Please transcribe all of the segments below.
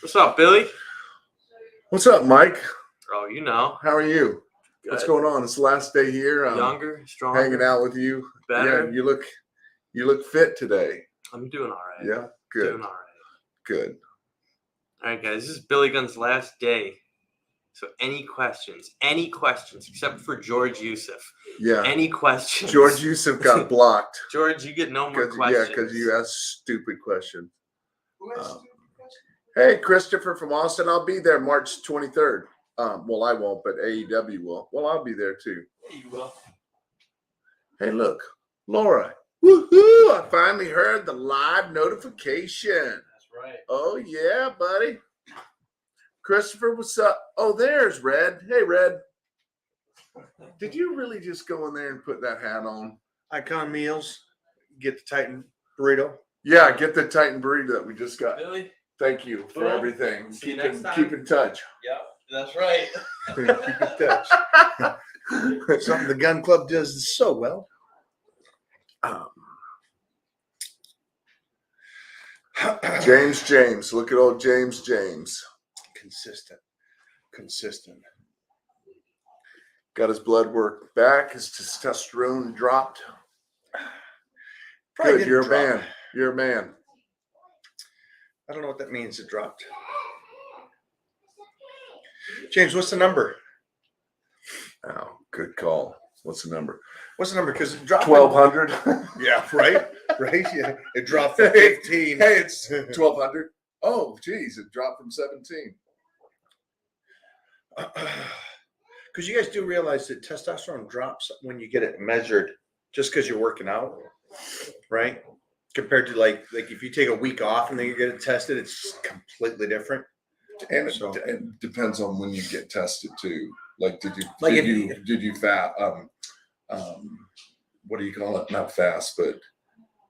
What's up, Billy? What's up, Mike? Oh, you know. How are you? Good. What's going on? It's the last day here. Younger, stronger. Hanging out with you. Better. Yeah, you look fit today. I'm doing all right. Yeah, good. Doing all right. Good. All right, guys. This is Billy Gunn's last day. So any questions, except for George Yusuf. Yeah. Any questions? George Yusuf got blocked. George, you get no more questions. Yeah, because you asked stupid questions. Hey, Christopher from Austin. I'll be there March 23rd. Well, I won't, but AEW will. Well, I'll be there too. You will. Hey, look, Laura. Woohoo! I finally heard the live notification. That's right. Oh, yeah, buddy. Christopher, what's up? Oh, there's Red. Hey, Red. Did you really just go in there and put that hat on? Icon Meals, get the Titan burrito. Yeah, get the Titan burrito that we just got. Billy? Thank you for everything. See you next time. Keep in touch. Yep, that's right. Keep in touch. Something the Gun Club does so well. James. Look at old James. Consistent. Got his blood work back. His testosterone dropped. Probably Good. You're a man. You're a man. I don't know what that means. It dropped. James, what's the number? Oh, good call. What's the number? What's the number? Because it dropped. 1,200. Yeah, right. Yeah, it dropped from 15. Hey, it's 1,200. Oh, geez, it dropped from 17. Because you guys do realize that testosterone drops when you get it measured, just because you're working out, right? Compared to like if you take a week off and then you get it tested, it's completely different. And it depends on when you get tested too. Like, did you fast? What do you call it? Not fast, but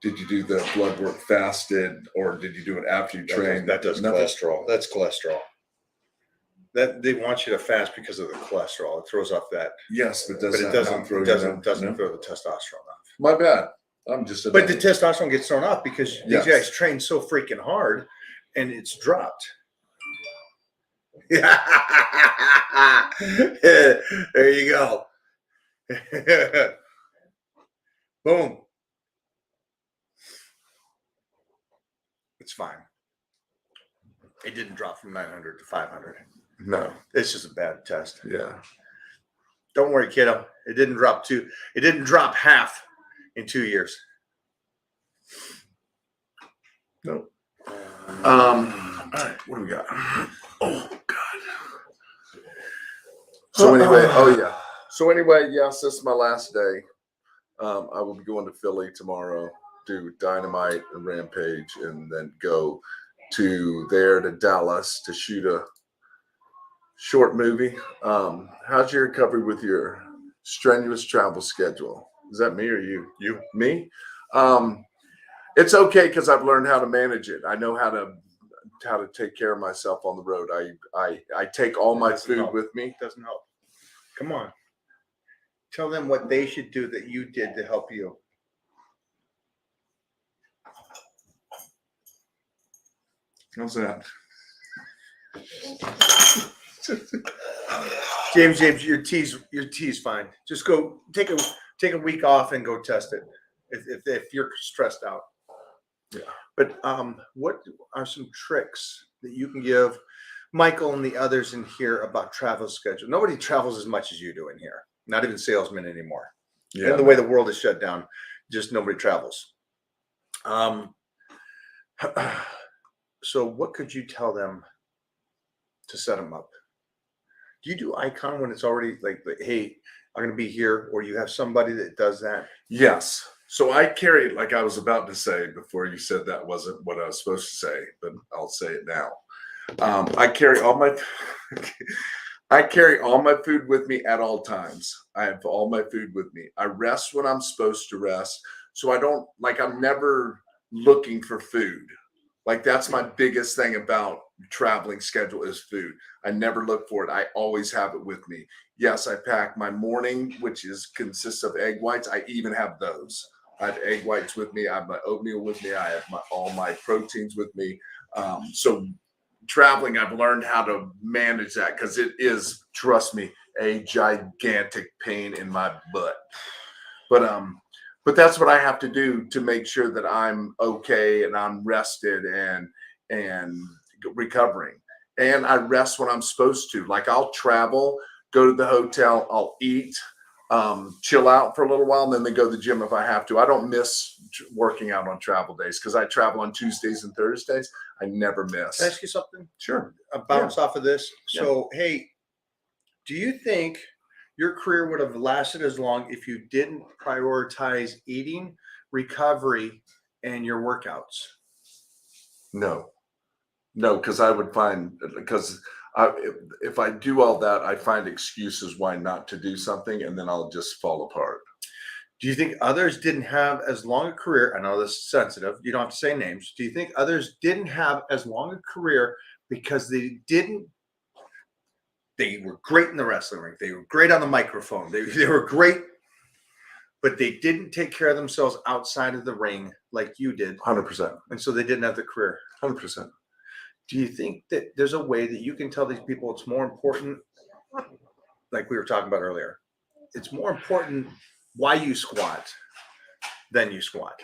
did you do the blood work fasted, or did you do it after you trained? That does cholesterol. That's cholesterol. That they want you to fast because of the cholesterol. It throws off that. Yes, but it doesn't throw the testosterone off. My bad. I'm just. But the testosterone gets thrown off because these guys train so freaking hard, and it's dropped. Yeah. There you go. Boom. It's fine. It didn't drop from 900 to 500. No. It's just a bad test. Yeah. Don't worry, kiddo. It didn't drop half in 2 years. No. All right. What do we got? Oh God. So anyway, yes, this is my last day. I will be going to Philly tomorrow, do Dynamite and Rampage, and then go to Dallas to shoot a short movie. How's your recovery with your strenuous travel schedule? Is that me or you? You. Me? It's okay because I've learned how to manage it. I know how to take care of myself on the road. I take all my food with me. Doesn't help. Come on. Tell them what they should do that you did to help you. How's that? James, your tea's fine. Just go take a week off and go test it if you're stressed out. Yeah. But what are some tricks that you can give Michael and the others in here about travel schedule? Nobody travels as much as you do in here. Not even salesmen anymore. Yeah. And the way the world is shut down, just nobody travels. So what could you tell them to set them up? Do you do Icon when it's already like, hey, I'm going to be here, or you have somebody that does that? Yes. So I carry, like I was about to say before you said that wasn't what I was supposed to say, but I'll say it now. I carry all my food with me at all times. I have all my food with me. I rest when I'm supposed to rest. So I'm never looking for food. Like, that's my biggest thing about traveling schedule is food. I never look for it. I always have it with me. Yes, I pack my morning, which consists of egg whites. I even have those. I have egg whites with me. I have my oatmeal with me. I have all my proteins with me. So traveling, I've learned how to manage that because it is, trust me, a gigantic pain in my butt. But that's what I have to do to make sure that I'm okay and I'm rested and recovering. And I rest when I'm supposed to. Like I'll travel, go to the hotel, I'll eat, chill out for a little while, and then go to the gym if I have to. I don't miss working out on travel days because I travel on Tuesdays and Thursdays. I never miss. Can I ask you something? Sure. A bounce off of this. So, hey, do you think your career would have lasted as long if you didn't prioritize eating, recovery, and your workouts? No, because I would find, because if I do all that, I find excuses why not to do something, and then I'll just fall apart. Do you think others didn't have as long a career? I know this is sensitive. You don't have to say names. Do you think others didn't have as long a career because they were great in the wrestling ring. They were great on the microphone. They were great, but they didn't take care of themselves outside of the ring like you did. 100%. And so they didn't have the career. 100%. Do you think that there's a way that you can tell these people it's more important, like we were talking about earlier, it's more important why you squat than you squat?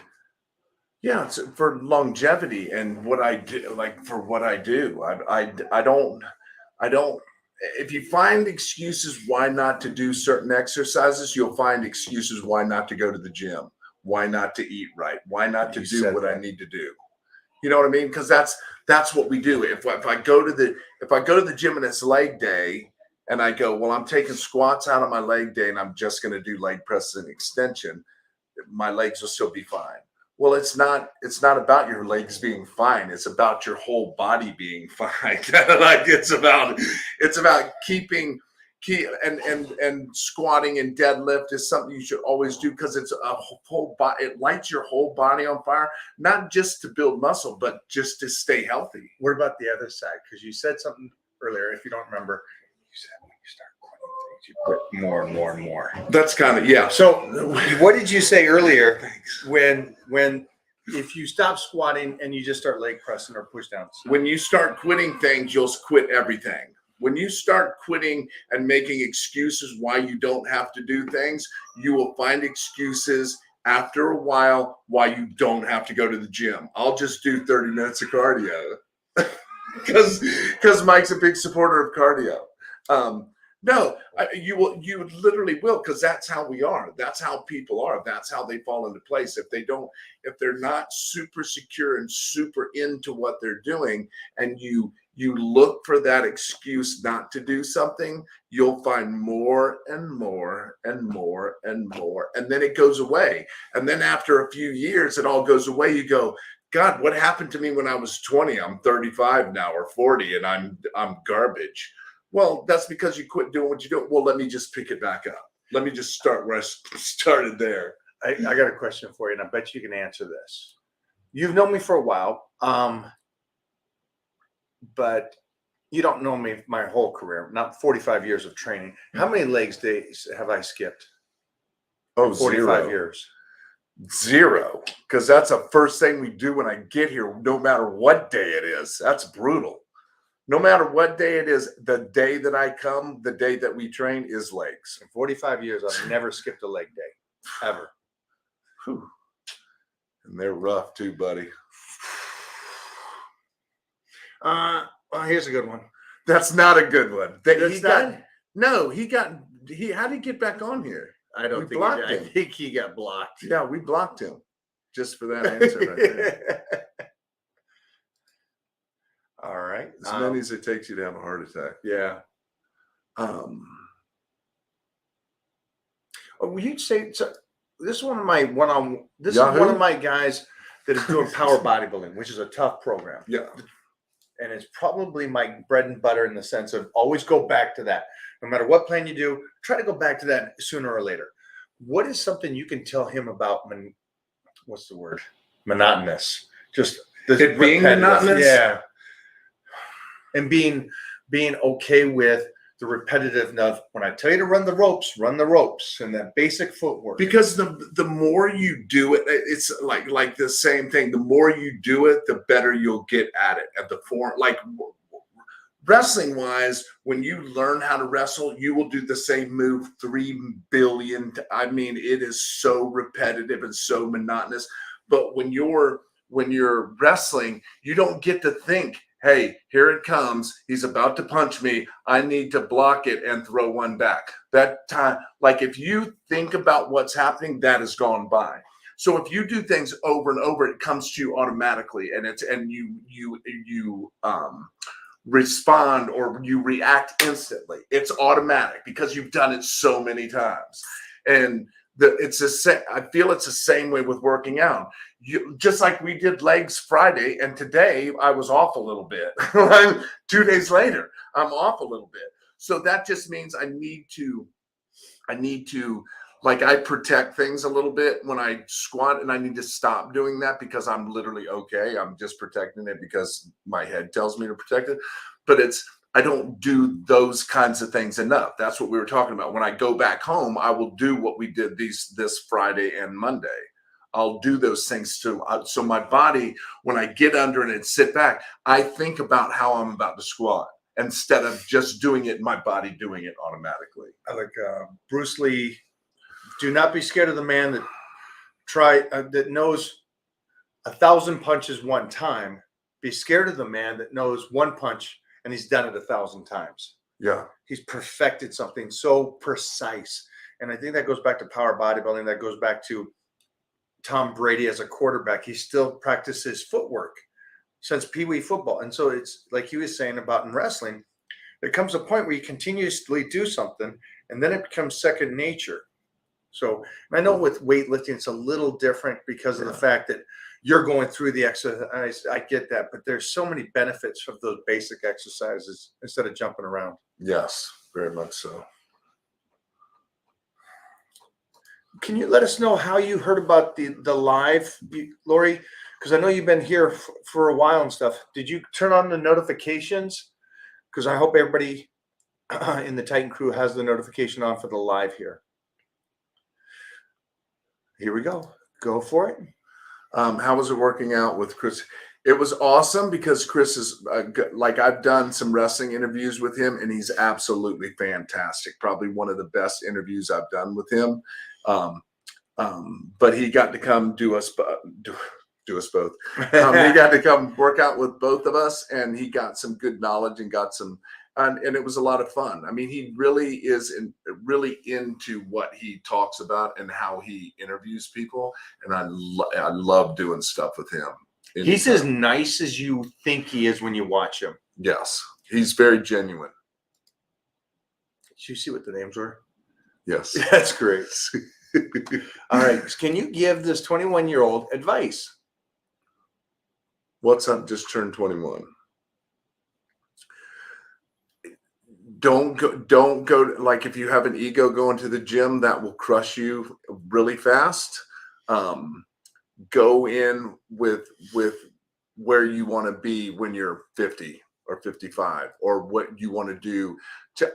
Yeah, it's for longevity and what I do, like for what I do. I don't, if you find excuses why not to do certain exercises, you'll find excuses why not to go to the gym, why not to eat right, why not to do what I need to do. You know what I mean? Because that's what we do. If I go to the gym and it's leg day and I go, well, I'm taking squats out of my leg day and I'm just going to do leg press and extension, my legs will still be fine. Well, it's not about your legs being fine. It's about your whole body being fine. Like it's about keeping and squatting and deadlift is something you should always do because it's a whole body. It lights your whole body on fire, not just to build muscle, but just to stay healthy. What about the other side? Because you said something earlier, if you don't remember, you said when you start quitting things, you quit more and more and more. That's kind of, yeah. So what did you say earlier? When if you stop squatting and you just start leg pressing or push downs? When you start quitting things, you'll quit everything. When you start quitting and making excuses why you don't have to do things, you will find excuses after a while why you don't have to go to the gym. I'll just do 30 minutes of cardio because Mike's a big supporter of cardio. No, you literally will, because that's how we are. That's how people are. That's how they fall into place. If they're not super secure and super into what they're doing, and you look for that excuse not to do something, you'll find more and more and more and more, and then it goes away. And then after a few years, it all goes away. You go, God, what happened to me when I was 20? I'm 35 now, or 40, and I'm garbage. Well, that's because you quit doing what you do. Well, let me just pick it back up. Let me just start where I started there. I got a question for you, and I bet you can answer this. You've known me for a while, but you don't know me my whole career, not 45 years of training. How many legs days have I skipped? Oh, 45 years. Zero. Because that's the first thing we do when I get here, no matter what day it is. That's brutal. No matter what day it is, the day that I come, the day that we train is legs. In 45 years, I've never skipped a leg day, ever. Whew. And they're rough too, buddy. Well, here's a good one. That's not a good one. How Did he get back on here? I don't think blocked I him. think he got blocked. Yeah, we blocked him just for that answer right there. All right. As many as it takes you to have a heart attack. Yeah. You'd say so. This is one of my This is one of my guys that is doing power bodybuilding, which is a tough program. Yeah. And it's probably my bread and butter in the sense of always go back to that. No matter what plan you do, try to go back to that sooner or later. What is something you can tell him about? What's the word? Monotonous. Just it being monotonous. Yeah. And being okay with the repetitive enough. When I tell you to run the ropes, and that basic footwork. Because the more you do it, it's like the same thing. The more you do it, the better you'll get at it. At the form, like wrestling wise, when you learn how to wrestle, you will do the same move 3 billion. I mean, it is so repetitive and so monotonous. But when you're wrestling, you don't get to think, hey, here it comes. He's about to punch me. I need to block it and throw one back. That time, like if you think about what's happening, that has gone by. So if you do things over and over, it comes to you automatically, and you respond or you react instantly. It's automatic because you've done it so many times. And I feel it's the same way with working out. Just like we did legs Friday, and today I was off a little bit. 2 days later, I'm off a little bit. So that just means I need to like I protect things a little bit when I squat, and I need to stop doing that because I'm literally okay. I'm just protecting it because my head tells me to protect it. But I don't do those kinds of things enough. That's what we were talking about. When I go back home, I will do what we did this Friday and Monday. I'll do those things too. So my body, when I get under it and sit back, I think about how I'm about to squat instead of just doing it, my body doing it automatically. I like Bruce Lee. Do not be scared of the man that that knows 1,000 punches one time. Be scared of the man that knows one punch and he's done it 1,000 times. Yeah. He's perfected something so precise. And I think that goes back to power bodybuilding. That goes back to Tom Brady as a quarterback. He still practices footwork since Pee Wee football. And so it's like he was saying about in wrestling, there comes a point where you continuously do something and then it becomes second nature. So I know with weightlifting, it's a little different because of the fact that you're going through the exercise. I get that, but there's so many benefits of those basic exercises instead of jumping around. Yes, very much so. Can you let us know how you heard about the live, Lori? Because I know you've been here for a while and stuff. Did you turn on the notifications? Because I hope everybody in the Titan crew has the notification on for the live here. Here we go. Go for it. How was it working out with Chris? It was awesome because Chris is like I've done some wrestling interviews with him, and he's absolutely fantastic. Probably one of the best interviews I've done with him. But he got to come do us both. He got to come work out with both of us, and he got some good knowledge and got some. And it was a lot of fun. I mean, he really is really into what he talks about and how he interviews people. And I love doing stuff with him. He's as nice as you think he is when you watch him. Yes. He's very genuine. Did you see what the names were? Yes. That's great. All right. Can you give this 21-year-old advice? What's up? Just turned 21. Don't go like if you have an ego going to the gym, that will crush you really fast. Go in with where you want to be when you're 50 or 55, or what you want to do.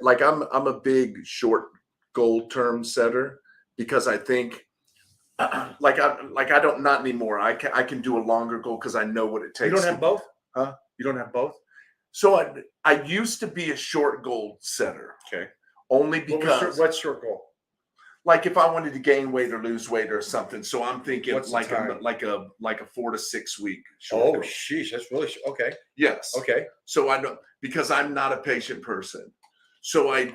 Like I'm a big short goal term setter because I think I don't not anymore. I can do a longer goal because I know what it takes. You don't have both? Huh? You don't have both? So I used to be a short goal setter. Okay. Only because what's short goal? Like if I wanted to gain weight or lose weight or something. So I'm thinking What's like a 4 to 6 week short goal. Sheesh, that's really okay. Yes. Okay. So I don't, because I'm not a patient person. So I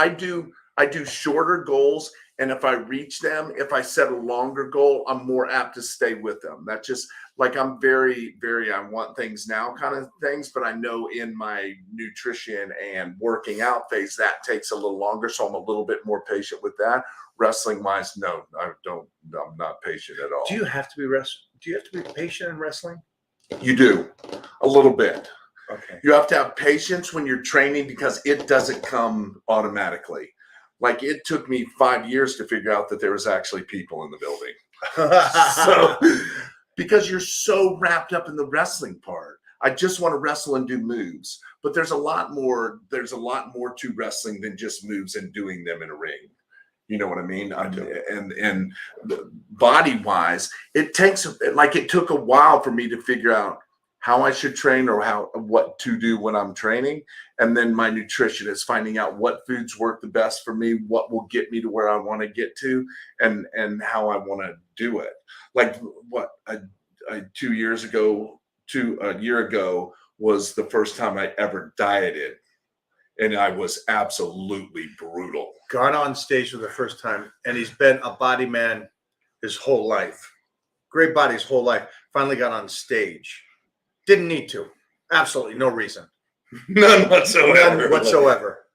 do shorter goals, and if I reach them, if I set a longer goal, I'm more apt to stay with them. That's just like I'm very, very I want things now kind of things, but I know in my nutrition and working out phase that takes a little longer, so I'm a little bit more patient with that. Wrestling wise, no, I don't. I'm not patient at all. Do you have to be patient in wrestling? You do a little bit. Okay. You have to have patience when you're training because it doesn't come automatically. Like it took me 5 years to figure out that there was actually people in the building. So, because you're so wrapped up in the wrestling part. I just want to wrestle and do moves, but there's a lot more to wrestling than just moves and doing them in a ring. You know what I mean? And body wise, it took a while for me to figure out how I should train or what to do when I'm training. And then my nutritionist finding out what foods work the best for me, what will get me to where I want to get to, and how I want to do it. Like what I 2 years ago, a year ago was the first time I ever dieted. And I was absolutely brutal. Gone on stage for the first time, and he's been a body man his whole life. Great body his whole life. Finally got on stage. Didn't need to. Absolutely no reason. None whatsoever. None whatsoever.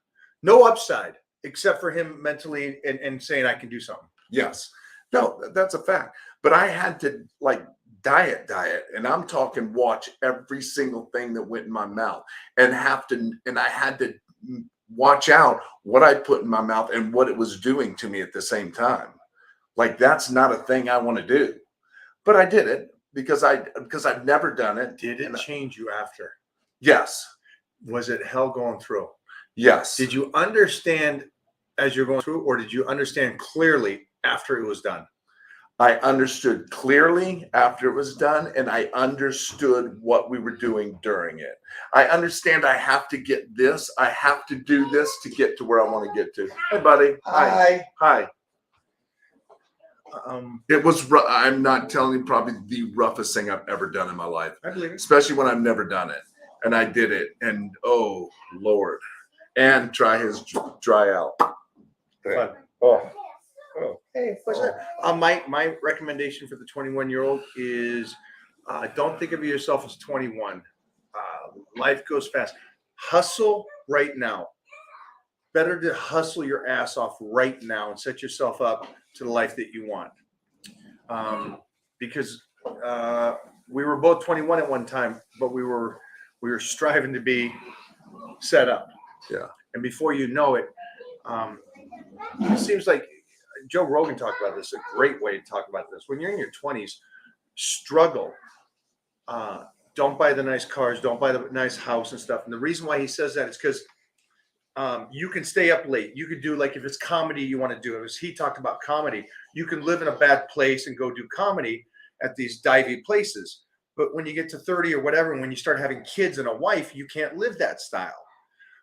No upside, except for him mentally and saying I can do something. Yes. No, that's a fact. But I had to like diet, and I'm talking watch every single thing that went in my mouth, and I had to watch out what I put in my mouth and what it was doing to me at the same time. Like that's not a thing I want to do, but I did it because I've never done it. Did it change you after? Yes. Was it hell going through? Yes. Did you understand as you're going through, or did you understand clearly after it was done? I understood clearly after it was done, and I understood what we were doing during it. I understand I have to get this. I have to do this to get to where I want to get to. Hey, buddy. Hi. Hi. It was, I'm not telling you, probably the roughest thing I've ever done in my life. I believe it. Especially when I've never done it. And I did it. And oh, Lord. And try his dry out. Fun. Oh. Hey, what's that? My recommendation for the 21-year-old is don't think of yourself as 21. Life goes fast. Hustle right now. Better to hustle your ass off right now and set yourself up to the life that you want. Because we were both 21 at one time, but we were striving to be set up. Yeah. And before you know it, it seems like Joe Rogan talked about this, a great way to talk about this. When you're in your 20s, struggle. Don't buy the nice cars, don't buy the nice house and stuff. And the reason why he says that is because you can stay up late. You could do, like, if it's comedy you want to do, as he talked about comedy, you can live in a bad place and go do comedy at these divey places. But when you get to 30 or whatever, and when you start having kids and a wife, you can't live that style.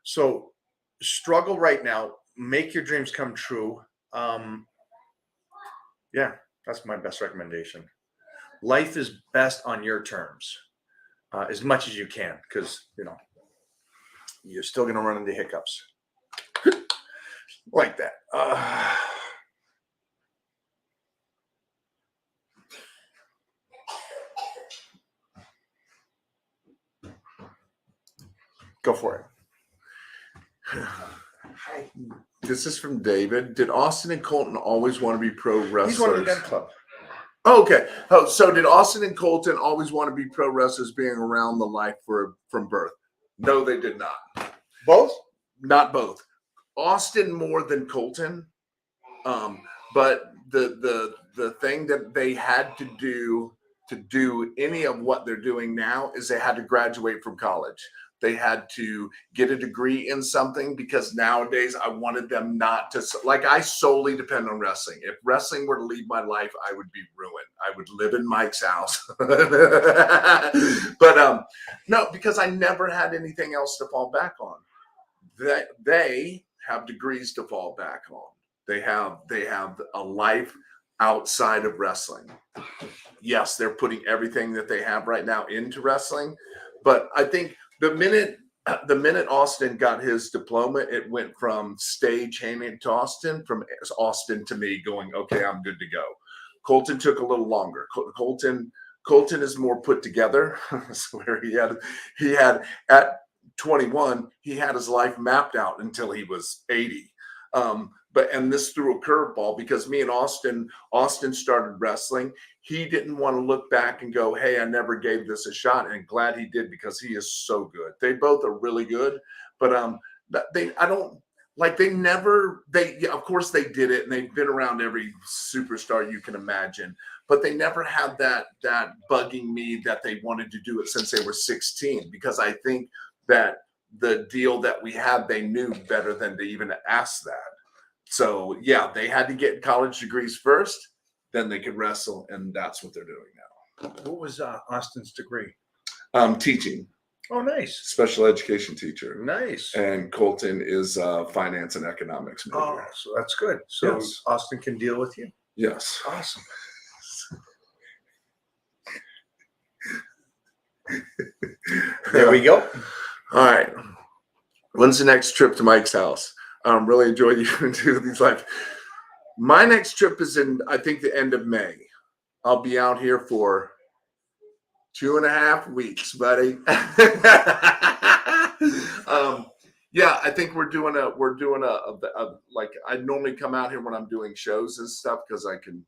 So struggle right now, make your dreams come true. Yeah, that's my best recommendation. Life is best on your terms, as much as you can, because you're still going to run into hiccups like that. Go for it. This is from David. Did Austin and Colton always want to be pro wrestlers? He's one of the Gunn Club. Oh, okay. Oh, so did Austin and Colton always want to be pro wrestlers, being around the life from birth? No, they did not. Both? Not both. Austin more than Colton. But the thing that they had to do any of what they're doing now is they had to graduate from college. They had to get a degree in something, because nowadays I wanted them not to, like, I solely depend on wrestling. If wrestling were to leave my life, I would be ruined. I would live in Mike's house. But no, because I never had anything else to fall back on. They have degrees to fall back on. They have a life outside of wrestling. Yes, they're putting everything that they have right now into wrestling, but I think the minute Austin got his diploma, it went from stage handing it to Austin, from Austin to me going, okay, I'm good to go. Colton took a little longer. Colton is more put together. I swear he had at 21, he had his life mapped out until he was 80. And this threw a curveball, because me and Austin started wrestling. He didn't want to look back and go, hey, I never gave this a shot. And glad he did, because he is so good. They both are really good, but of course they did it, and they've been around every superstar you can imagine, but they never had that bugging me that they wanted to do it since they were 16, because I think that the deal that we had, they knew better than to even ask that. So yeah, they had to get college degrees first, then they could wrestle, and that's what they're doing now. What was Austin's degree? Teaching, Oh, nice. special education teacher. Nice. And Colton is finance and economics major. Oh, so that's good. So Yes. Austin can deal with you. Yes. Awesome. There we go. All right. When's the next trip to Mike's house? Really enjoyed you do these live. My next trip is in, I think, the end of May. I'll be out here for 2.5 weeks, buddy. Yeah, I think we're doing a like, I normally come out here when I'm doing shows and stuff because I can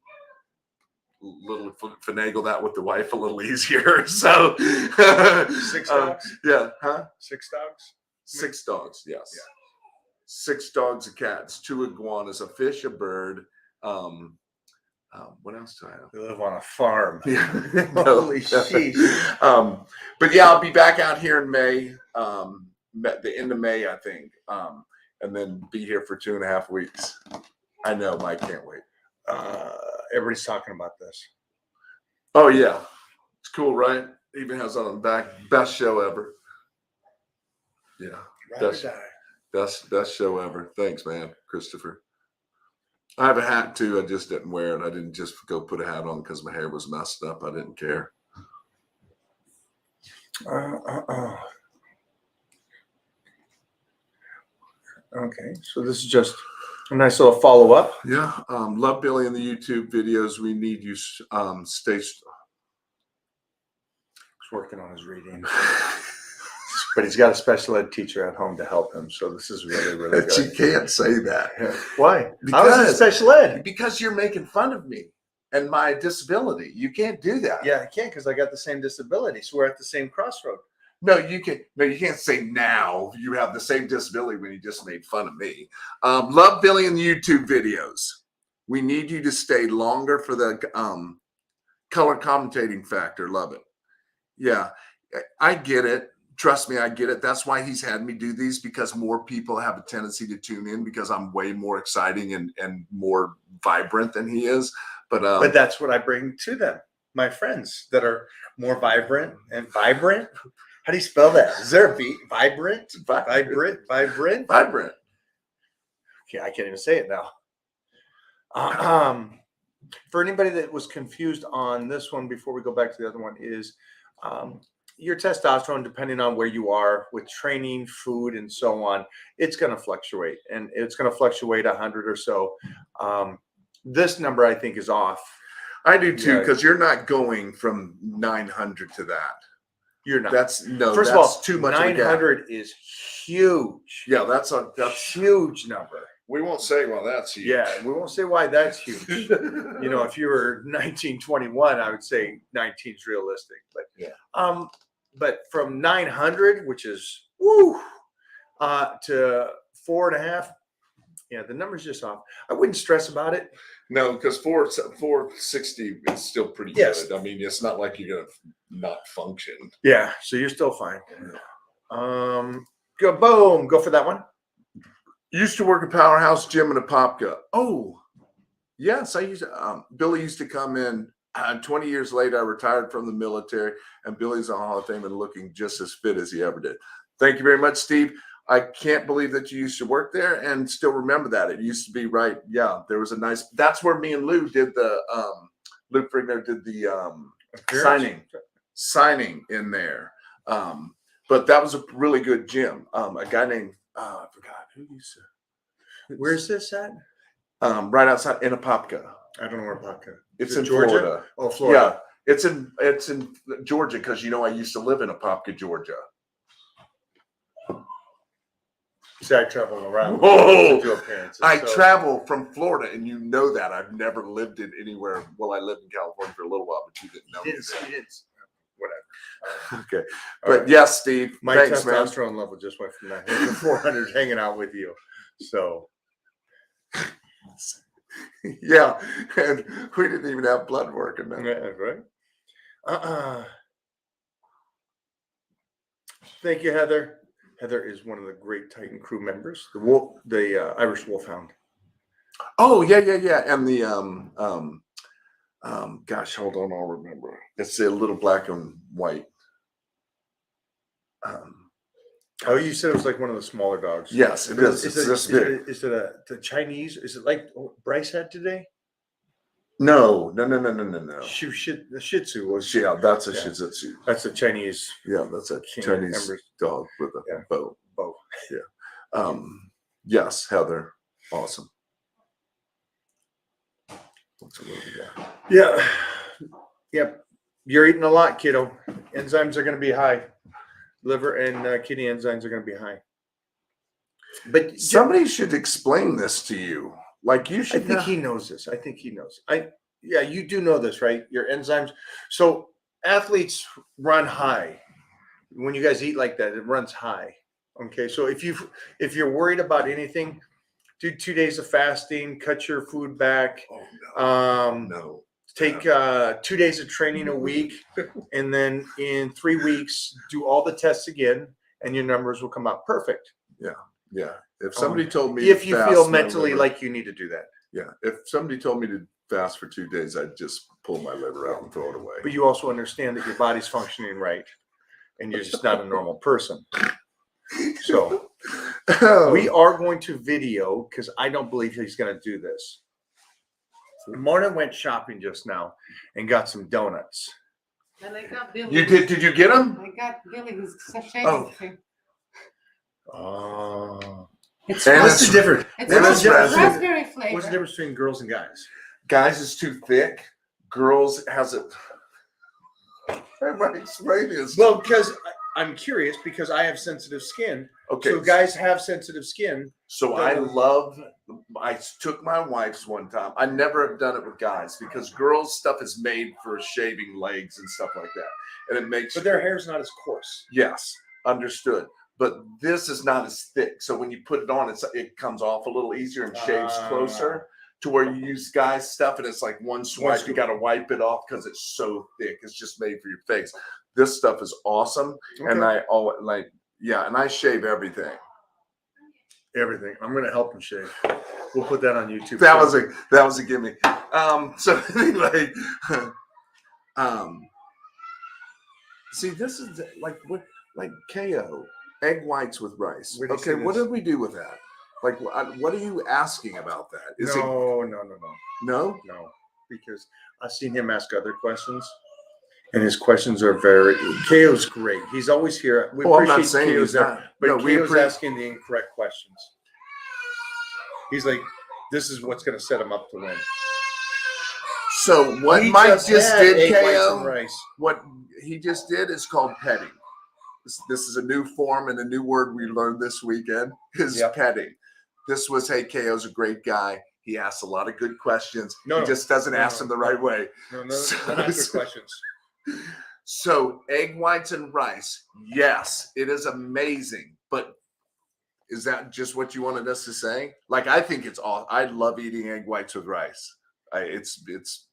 little finagle that with the wife a little easier. So 6 dogs? Yeah, huh? 6 dogs? 6 dogs, yes. Yeah. 6 dogs and cats, 2 iguanas, a fish, a bird. What else do I have? They live on a farm. Yeah. Holy sheesh. But yeah, I'll be back out here in May, the end of May, I think, and then be here for 2.5 weeks. I know, Mike can't wait. Everybody's talking about this. Oh yeah, it's cool, right? Even has on the back, best show ever. Yeah, best show ever. Thanks, man, Christopher. I have a hat too. I just didn't wear it. I didn't just go put a hat on because my hair was messed up. I didn't care. Okay, so this is just a nice little follow up. Yeah, love Billy in the YouTube videos. We need you. Stay. He's working on his reading, but he's got a special ed teacher at home to help him. So this is really, really good. You can't say that. Why? Because, How is it special ed? Because you're making fun of me and my disability. You can't do that. Yeah, I can't because I got the same disability. So we're at the same crossroad. No, you can. No, you can't say now you have the same disability when you just made fun of me. Love Billy in the YouTube videos. We need you to stay longer for the color commentating factor. Love it. Yeah, I get it. Trust me, I get it. That's why he's had me do these, because more people have a tendency to tune in because I'm way more exciting and more vibrant than he is. But that's what I bring to them. My friends that are more vibrant and vibrant. How do you spell that? Is there a B? Vibrant? Vibrant? Vibrant. Okay, I can't even say it now. For anybody that was confused on this one before we go back to the other one is your testosterone, depending on where you are with training, food, and so on, it's going to fluctuate. And it's going to fluctuate 100 or so. This number, I think, is off. I do too, because you're not going from 900 to that. You're not. First of all, too much. 900 is huge. Yeah, that's huge number. We won't say, well, that's huge. Yeah, we won't say why that's huge. You know, if you were 1921, I would say 19 is realistic. But yeah. But from 900, which is to 4.5, yeah, the number's just off. I wouldn't stress about it. No, because 460 is still pretty good. I mean, it's not like you're gonna not function. Yeah, so you're still fine. Go for that one. Used to work at Powerhouse Gym in Apopka. Oh, yes, I used to, Billy used to come in. 20 years later, I retired from the military, and Billy's on Hall of Fame and looking just as fit as he ever did. Thank you very much, Steve. I can't believe that you used to work there and still remember that. It used to be right. Yeah, there was a nice, that's where me and Lou did the, Lou Frigner did the signing in there. But that was a really good gym. A guy named, I forgot who used to. Where's this at? Right outside in Apopka. I don't know where Apopka. It's in Georgia? Florida. Oh, Florida. Yeah, it's in Georgia, because you know I used to live in Apopka, Georgia. See, I travel around. Whoa! I travel from Florida, and you know that. I've never lived in anywhere. Well, I lived in California for a little while, but you didn't know. You didn't. Whatever. Okay. But yes, Steve. My thanks, testosterone level just went from 900 to 400 hanging out with you. So. Yeah. And we didn't even have blood work in that. Yeah, right. Thank you, Heather. Heather is one of the great Titan crew members, the Irish Wolfhound. Oh, yeah. And the gosh, hold on, I'll remember. It's a little black and white. Oh, you said it was like one of the smaller dogs. Yes, it is. It's this big. Is it the Chinese? Is it like what Bryce had today? No. The Shih Tzu was. Yeah, that's a Yeah. Shih Tzu. That's a Chinese. Yeah, that's a Can't Chinese remember. dog with a Yeah. bow. Bow. Yes, Heather, awesome. What's a little bit? Yeah. Yep. You're eating a lot, kiddo. Enzymes are going to be high. Liver and kidney enzymes are going to be high. But Somebody should explain this to you. Like you I should. think he knows this. I think he knows. Yeah, you do know this, right? Your enzymes. So athletes run high. When you guys eat like that, it runs high. Okay. So if you're worried about anything, do 2 days of fasting, cut your food back. Oh no. No. Take 2 days of training a week, and then in 3 weeks, do all the tests again, and your numbers will come out perfect. Yeah. If somebody told me If to you fast feel my mentally liver- like you need to do that. Yeah. If somebody told me to fast for 2 days, I'd just pull my liver out and throw it away. But you also understand that your body's functioning right, and you're just not a normal person. So we are going to video because I don't believe he's going to do this. Mona went shopping just now and got some donuts. And I got Billy. You did? Did you get them? I got Billy his sachet. Oh. Oh. It's And What's the difference? It's and it's raspberry. raspberry flavor. What's the difference between girls and guys? Guys is too thick. Girls has it. How am I explain this? Well, because I'm curious because I have sensitive skin. Okay. So guys have sensitive skin. So I took my wife's one time. I never have done it with guys because girls' stuff is made for shaving legs and stuff like that. And it makes But their hair's not as coarse. yes, understood. But this is not as thick. So when you put it on, it comes off a little easier and shaves closer to where you use guys' stuff and it's like one swipe, you gotta wipe it off because it's so thick. It's just made for your face. This stuff is awesome. And I always and I shave everything. Everything. I'm going to help him shave. We'll put that on YouTube. That was a gimme. So anyway, see, this is like KO egg whites with rice. Where do you Okay, see what this? did we do with that? Like, what are you asking about that? Is No. no? Because I've seen him ask other questions, and his questions are very. KO's great. He's always here. We I'm not appreciate saying KO's he's there, not. but No, we KO's asking the incorrect questions. He's like, "This is what's going to set him up to win." So what He Mike just just had did, egg whites and KO, rice. what he just did is called petting. This is a new form and a new word we learned this weekend is Yep. petting. This was, hey, KO's a great guy. He asks a lot of good questions. No, he just doesn't ask them the right way. No, they're not good questions. So egg whites and rice, yes, it is amazing. But is that just what you wanted us to say? Like, I think it's all. I love eating egg whites with rice. It's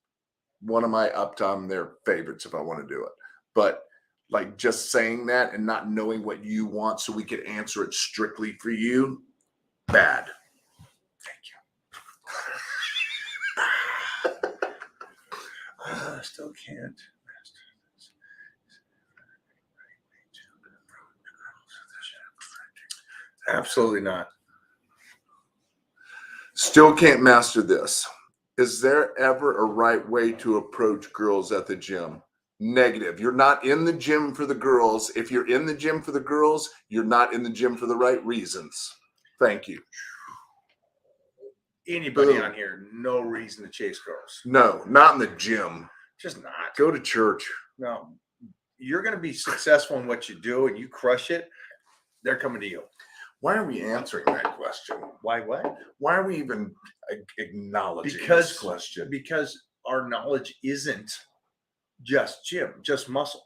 one of my uptime their favorites if I want to do it. But like just saying that and not knowing what you want, so we could answer it strictly for you, bad. I still can't. Absolutely not. Still can't master this. Is there ever a right way to approach girls at the gym? Negative. You're not in the gym for the girls. If you're in the gym for the girls, you're not in the gym for the right reasons. Thank you. Anybody Boom. on here, no reason to chase girls. No, not in the gym. Just not. Go to church. No. You're going to be successful in what you do and you crush it. They're coming to you. Why are we answering that question? Why what? Why are we even acknowledging Because this question? because our knowledge isn't just gym, just muscles.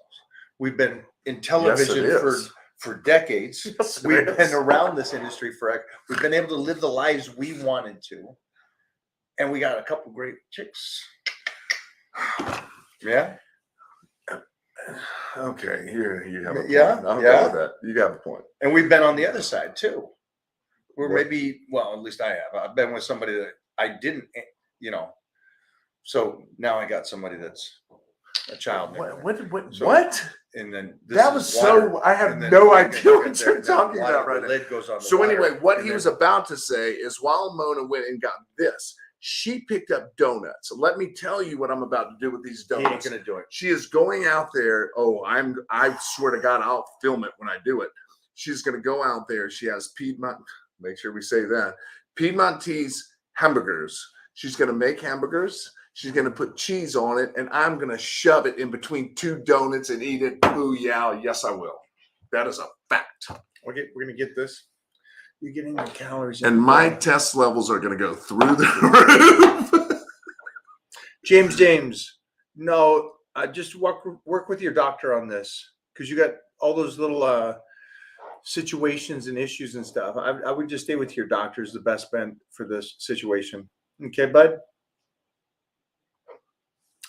We've been in television is. for decades. Yes, it We've is. been around this industry for. We've been able to live the lives we wanted to, and we got a couple great chicks. Yeah. Okay, here you have a point. Yeah, I'll yeah. go with that. You got a point. And we've been on the other side too. Where What? maybe, well, at least I have. I've been with somebody that I didn't, So now I got somebody that's a child. So- What? And then That was so. I have no idea what you're talking about right The now. lid goes on. The So wire, anyway, what and he then- was about to say is, while Mona went and got this, she picked up donuts. So let me tell you what I'm about to do with these He ain't donuts. gonna do it. She is going out there. Oh, I swear to God, I'll film it when I do it. She's going to go out there. She has Piedmont. Make sure we say that. Piedmontese hamburgers. She's going to make hamburgers. She's going to put cheese on it, and I'm going to shove it in between two donuts and eat it. Ooh, yeah. Yes, I will. That is a fact. We're gonna get this. You're getting the calories. in And the my body. test levels are going to go through the roof. James. No, just work with your doctor on this because you got all those little situations and issues and stuff. I would just stay with your doctor is the best bet for this situation. Okay, bud.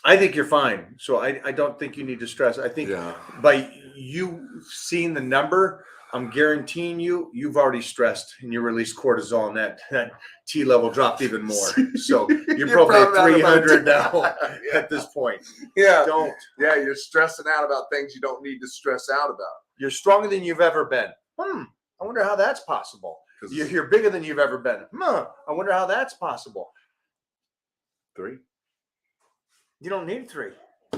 I think you're fine. So I don't think you need to stress. I think Yeah. by you seeing the number, I'm guaranteeing you've already stressed and you released cortisol and that T level dropped even more. So you're probably at 300 now at this point. Yeah. Don't. Yeah, you're stressing out about things you don't need to stress out about. You're stronger than you've ever been. I wonder how that's possible. You're bigger than you've ever been. I wonder how that's possible. 3. You don't need 3.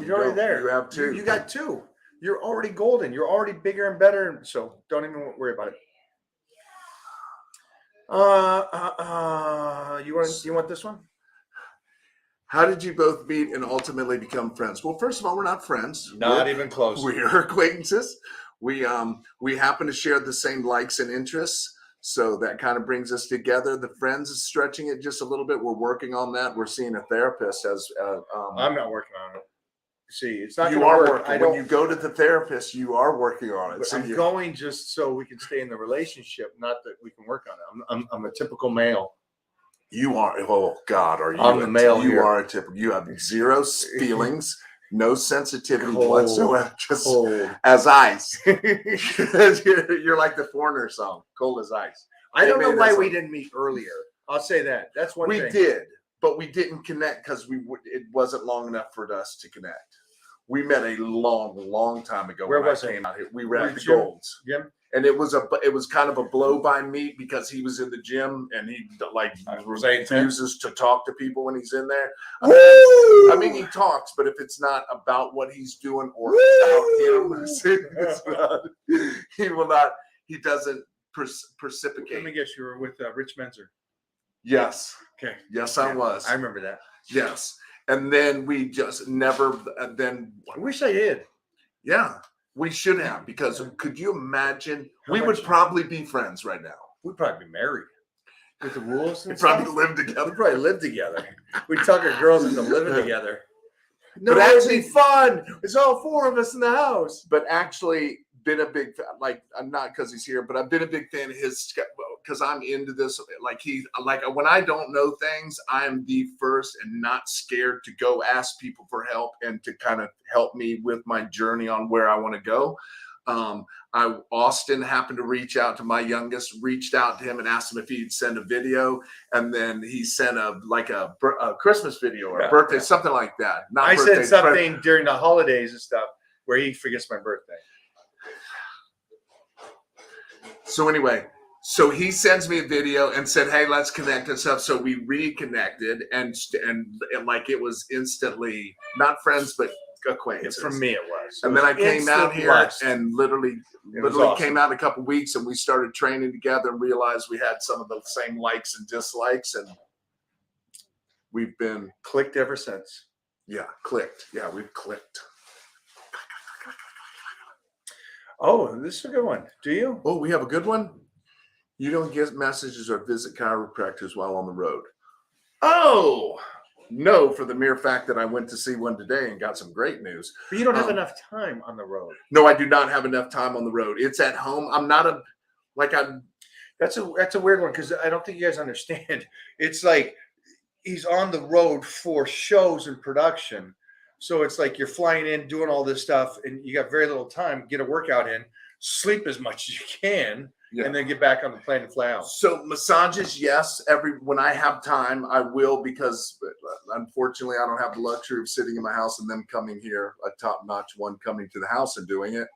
You're already there. You have 2. You got 2. You're already golden. You're already bigger and better. So don't even worry about it. You want this one? How did you both meet and ultimately become friends? Well, first of all, we're not friends. Not even close. We're acquaintances. We happen to share the same likes and interests. So that kind of brings us together. The friends is stretching it just a little bit. We're working on that. We're seeing a therapist as I'm not working on it. See, it's not you going to are work. working. I When don't. you go to the therapist, you are working on it. But So I'm going just so we can stay in the relationship, not that we can work on it. I'm a typical male. you are. Oh God, are you? I'm the male You here. are a typical. You have zero feelings, no sensitivity Cold. whatsoever. Just Cold. as ice. You're like the Foreigner song, "Cold as Ice." I don't know made why that we song. didn't meet earlier. I'll say that. That's one We thing. did, but we didn't connect because it wasn't long enough for us to connect. We met a long time ago. Where when was I it? came out here. We were Where at the did you- Golds, Yeah. and it was kind of a blow by meet because he was in the gym and he like refuses to talk to people when he's in there. I mean, he talks, but if it's not about what he's doing or about him, it's not, he will not. He doesn't precipitate. Let me guess. You were with Rich Menzer. Yes. Okay. Yes, I was. I remember that. Yes. And then we just never, then, I wish I did. yeah, we should have, because could you imagine? How We would much- probably be friends right now. We'd probably be married with the rules and We'd probably stuff. live We'd together. probably live together. We'd talk our girls into living together. No, But it'd actually- be fun. It's all 4 of us in the house. But actually, been a big fan, like, I'm not because he's here, but I've been a big fan of his because I'm into this. Like, when I don't know things, I'm the first and not scared to go ask people for help and to kind of help me with my journey on where I want to go. Austin happened to reach out to my youngest, reached out to him and asked him if he'd send a video, and then he sent a Christmas video or a birthday, something like that. Not I birthday, said something during the holidays and stuff where he forgets my birthday. So anyway, so he sends me a video and said, "Hey, let's connect and stuff." So we reconnected, and like it was instantly not friends but acquaintances. For me, it was. And then I came out instant here lust. and literally awesome. came out in a couple of weeks, and we started training together and realized we had some of the same likes and dislikes, and we've been clicked ever since. clicked. Yeah, we've clicked. Oh, this is a good one. Do you? Oh, we have a good one. You don't get messages or visit chiropractors while on the road. Oh, no, for the mere fact that I went to see one today and got some great news. But you don't have enough time on the road. No, I do not have enough time on the road. It's at home. I'm not That's a weird one because I don't think you guys understand. It's like he's on the road for shows and production. So it's like you're flying in, doing all this stuff, and you got very little time. Get a workout in, sleep as much as you can, and then get back on the plane and fly out. So massages, yes. When I have time, I will, because unfortunately, I don't have the luxury of sitting in my house and them coming here, a top-notch one coming to the house and doing it.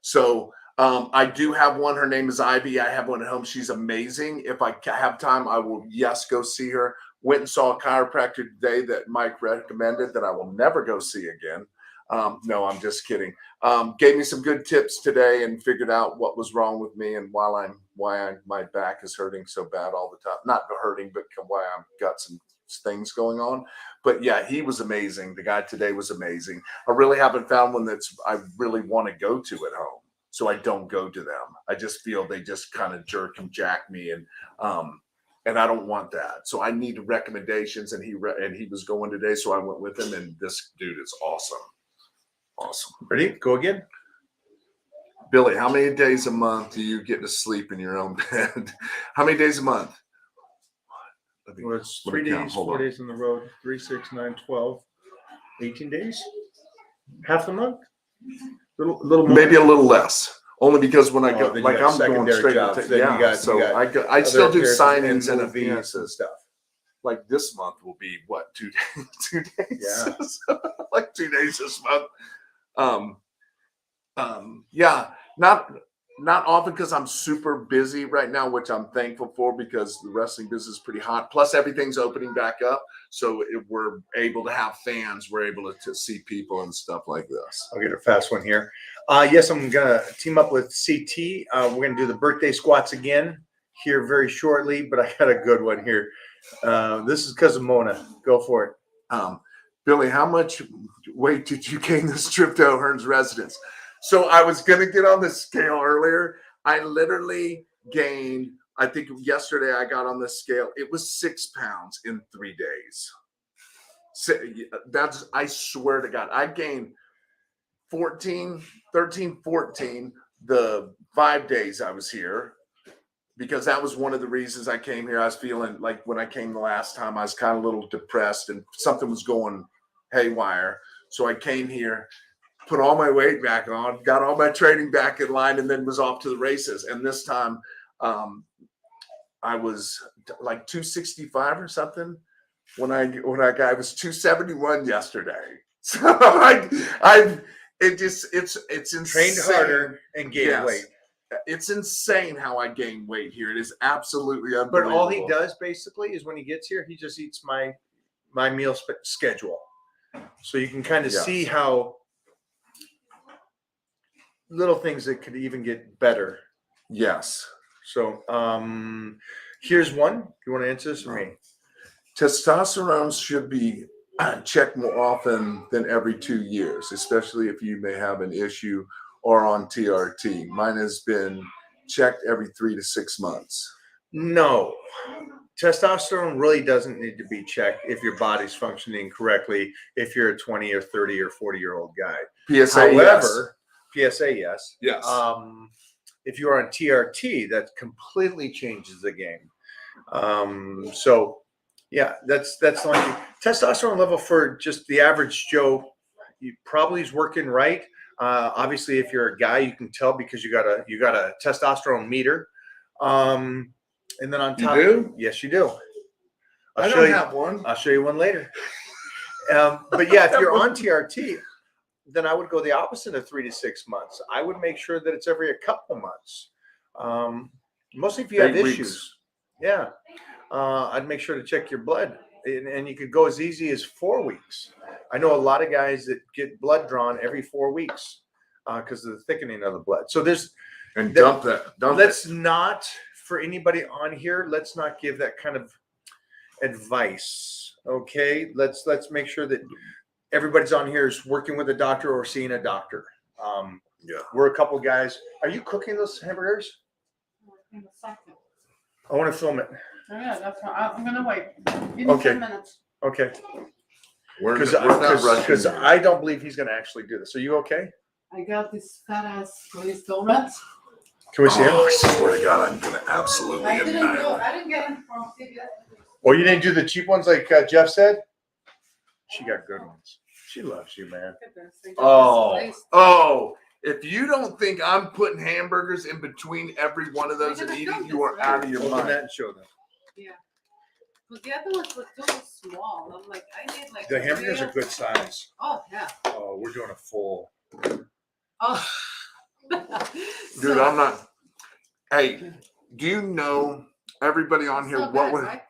So I do have one. Her name is Ivy. I have one at home. She's amazing. If I have time, I will, yes, go see her. Went and saw a chiropractor today that Mike recommended that I will never go see again. No, I'm just kidding. Gave me some good tips today and figured out what was wrong with me and why my back is hurting so bad all the time. Not hurting, but why I've got some things going on. But yeah, he was amazing. The guy today was amazing. I really haven't found one I really want to go to at home. So I don't go to them. I just feel they just kind of jerk and jack me, and I don't want that. So I need recommendations, and he was going today, so I went with him. And this dude is awesome, awesome. Ready? Go again. Billy, how many days a month do you get to sleep in your own bed? How many days a month? Well, it's 3 days, 4 days on the road. 3, 6, 9, 12, 18 days. Half the month. Little more. Maybe a little less. Only because when I go, then you like got I'm going secondary straight jobs. to, Then yeah. you got- So you got I still do appearances signings and movies appearances. stuff. Like this month will be what, 2 days? 2 days. Yeah. Like 2 days this month. Yeah, not often because I'm super busy right now, which I'm thankful for because the wrestling business is pretty hot. Plus everything's opening back up, so we're able to have fans. We're able to see people and stuff like this. I'll get a fast one here. Yes, I'm gonna team up with CT. We're gonna do the birthday squats again here very shortly, but I got a good one here. This is because of Mona. Go for it. Billy, how much weight did you gain this trip to O'Hearn's residence? So I was going to get on the scale earlier. I literally gained, I think yesterday I got on the scale. It was 6 pounds in 3 days. So I swear to God, I gained 13, 14 the 5 days I was here, because that was one of the reasons I came here. I was feeling like when I came the last time, I was kind of a little depressed and something was going haywire. So I came here, put all my weight back on, got all my training back in line, and then was off to the races. And this time I was like 265 or something. When I was 271 yesterday. So it's insane. Trained harder and gained weight. It's insane how I gain weight here. It is absolutely unbelievable. But all he does basically is when he gets here, he just eats my meal schedule. So you can kind of see how little things that could even get better. Yes. So here's one. You want to answer this for me? Testosterone should be checked more often than every 2 years, especially if you may have an issue or on TRT. Mine has been checked every 3 to 6 months. No. Testosterone really doesn't need to be checked if your body's functioning correctly, if you're a 20 or 30 or 40-year-old guy. PSA, However, PSA, yes. Yes. If you're on TRT, that completely changes the game. So, yeah, that's the only thing. Testosterone level for just the average Joe, you probably is working right. Obviously, if you're a guy, you can tell because you got a testosterone meter. And then on top, you do? Yes, you do. I don't have one. I'll show you one later. But yeah, if you're on TRT, then I would go the opposite of 3 to 6 months. I would make sure that it's every a couple months. Mostly if you have issues. Yeah. I'd make sure to check your blood. And you could go as easy as 4 weeks. I know a lot of guys that get blood drawn every 4 weeks because of the thickening of the blood. So dump it. Not, for anybody on here, let's not give that kind of advice. Okay. Let's make sure that everybody's on here is working with a doctor or seeing a doctor. We're a couple guys. Are you cooking those hamburgers? In a second. I want to film it. Oh, yeah, that's fine. I'm gonna wait. Give me Okay. 10 minutes. Okay. We're not rushing. Because I don't believe he's going to actually do this. Are you okay? I got this fat ass glazed donuts. Can we see him? I swear to God, I'm gonna absolutely I didn't annihilate. get them from CVS. Or you didn't do the cheap ones like Jeff said? She got good ones. She loves you, man. Look at this. They got this glazed- Oh, if you don't think I'm putting hamburgers in between every one of those and eating, you are out of your Open mind. that and show them. Yeah. But the other ones were too small. I'm like, I need like. The hamburgers are real- good size. Oh yeah. Oh, we're doing a full. Oh. Dude, I'm not. Hey, do you know everybody on here? What would?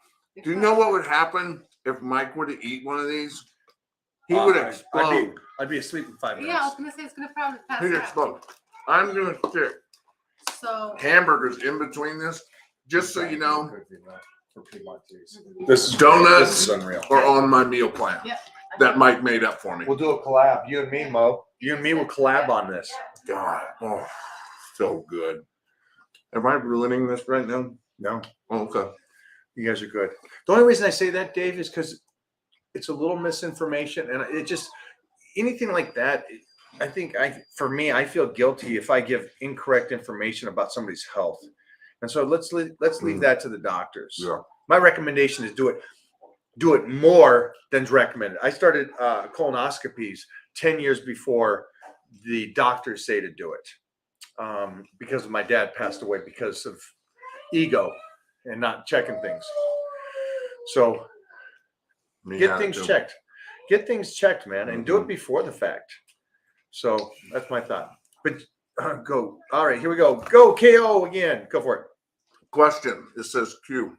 Do you know what would happen if Mike were to eat one of these? He would explode. I'd be asleep in 5 minutes. Yeah, I was gonna say it's gonna probably pass He'd out. explode. I'm gonna stick So. hamburgers in between this, just so you know, For Piedmontese. this This is donuts unreal. are on my meal plan Yeah. that Mike made up for me. We'll do a collab. You and me, Mo. You and me will collab on this. God, oh, so good. Am I ruining this right now? No, Oh, okay. you guys are good. The only reason I say that, Dave, is because it's a little misinformation, and it just anything like that. I think for me, I feel guilty if I give incorrect information about somebody's health, and so let's leave that to the doctors. Yeah. My recommendation is do it more than's recommended. I started colonoscopies 10 years before the doctors say to do it, because my dad passed away because of ego and not checking things. So get things checked. Get things checked, man, and do it before the fact. So that's my thought. But go. All right, here we go. Go KO again. Go for it. Question. It says Q.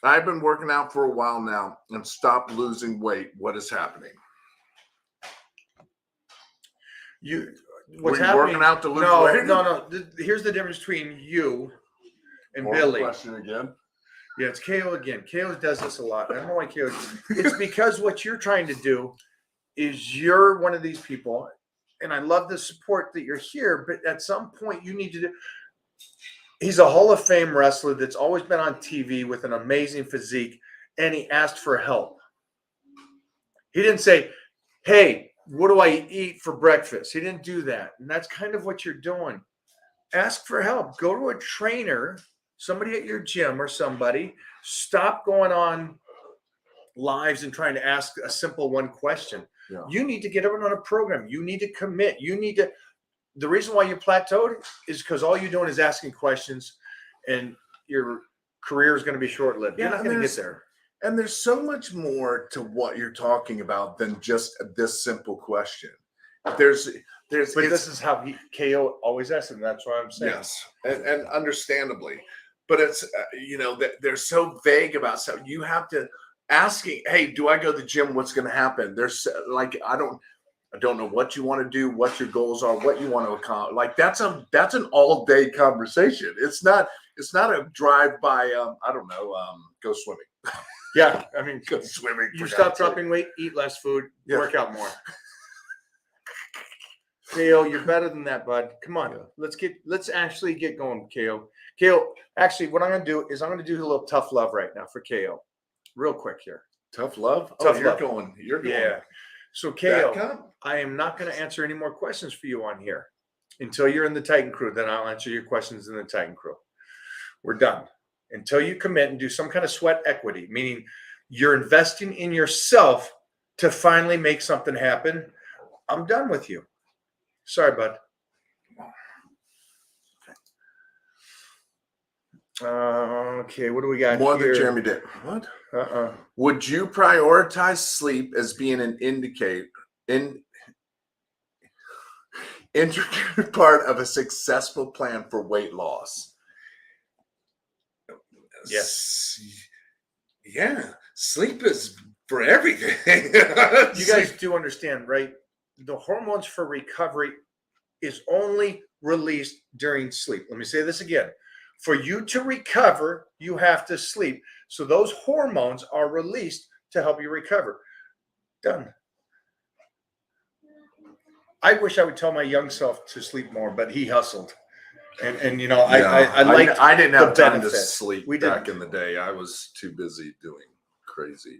I've been working out for a while now and stopped losing weight. What is happening? What's Were you happening? working out to lose no, weight? No. Here's the difference between you and Billy. Question again. Yeah, it's KO again. KO does this a lot. I don't know why KO. It's because what you're trying to do is you're one of these people, and I love the support that you're here, but at some point you need to do. He's a Hall of Fame wrestler that's always been on TV with an amazing physique, and he asked for help. He didn't say, hey, what do I eat for breakfast? He didn't do that. And that's kind of what you're doing. Ask for help. Go to a trainer, somebody at your gym or somebody. Stop going on lives and trying to ask a simple one question. Yeah. You need to get everyone on a program. You need to commit. You need to. The reason why you're plateaued is because all you're doing is asking questions, and your career is going to be short-lived. You're not going to get there. And there's so much more to what you're talking about than just this simple question. But this is how KO always asks, and that's why I'm saying. Yes, and understandably, but it's that they're so vague about stuff. You have to asking, hey, do I go to the gym? What's going to happen? There's like I don't know what you want to do, what your goals are, what you want to accomplish. Like that's an all day conversation. It's not a drive by. I don't know. Go swimming. Yeah, I mean, go swimming. You stop dropping weight, eat less food, work out more. KO, you're better than that, bud. Come on, let's actually get going, KO. KO, actually, what I'm going to do is I'm going to do a little tough love right now for KO, real quick here. Tough love. Tough you're love. going. Yeah. So KO, I am not going to answer any more questions for you on here until you're in the Titan crew. Then I'll answer your questions in the Titan crew. We're done. Until you commit and do some kind of sweat equity, meaning you're investing in yourself to finally make something happen. I'm done with you. Sorry, bud. Okay, what do we got More here? than Jeremy did. What? Uh-uh. Would you prioritize sleep as being an intricate part of a successful plan for weight loss? Yes. Yeah. Sleep is for everything. You guys do understand, right? The hormones for recovery is only released during sleep. Let me say this again. For you to recover, you have to sleep. So those hormones are released to help you recover. Done. I wish I would tell my young self to sleep more, but he hustled. And I didn't have time to benefit. sleep back in the day. I was too busy doing crazy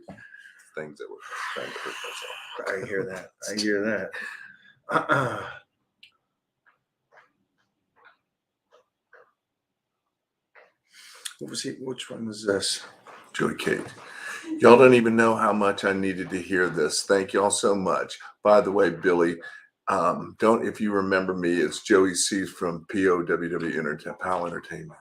things that were trying to hurt myself. I hear that. What was he? Which one was this? Joey Kate. Y'all don't even know how much I needed to hear this. Thank y'all so much. By the way, Billy, if you remember me, it's Joey C from POWW Entertainment. Power Entertainment.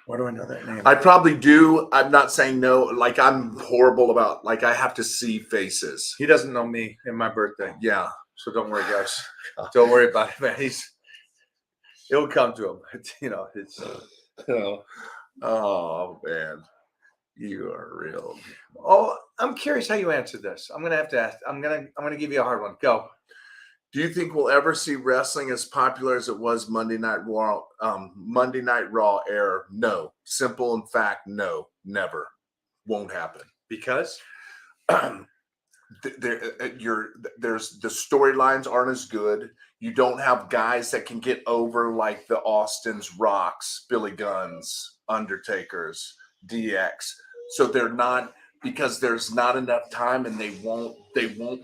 Why do I know that name? I probably do. I'm not saying no. Like I'm horrible about. Like I have to see faces. He doesn't know me and my birthday, Yeah. so don't worry, guys. Don't worry about it, man. It'll come to him. It's Oh man, you are real. Oh, I'm curious how you answer this. I'm gonna have to ask. I'm gonna give you a hard one. Go. Do you think we'll ever see wrestling as popular as it was Monday Night Raw? Monday Night Raw era? No. Simple in fact, no. Never. Won't happen. Because There's the storylines aren't as good. You don't have guys that can get over like the Austins, Rocks, Billy Gunns, Undertakers, DX. So they're not, because there's not enough time, and they won't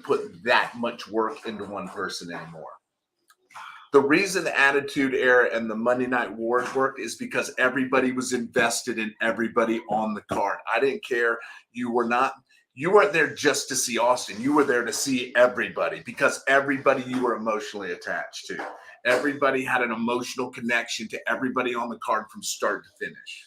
put that much work into one person anymore. The reason the Attitude Era and the Monday Night Wars worked is because everybody was invested in everybody on the card. I didn't care. You weren't there just to see Austin. You were there to see everybody, because everybody you were emotionally attached to. Everybody had an emotional connection to everybody on the card from start to finish.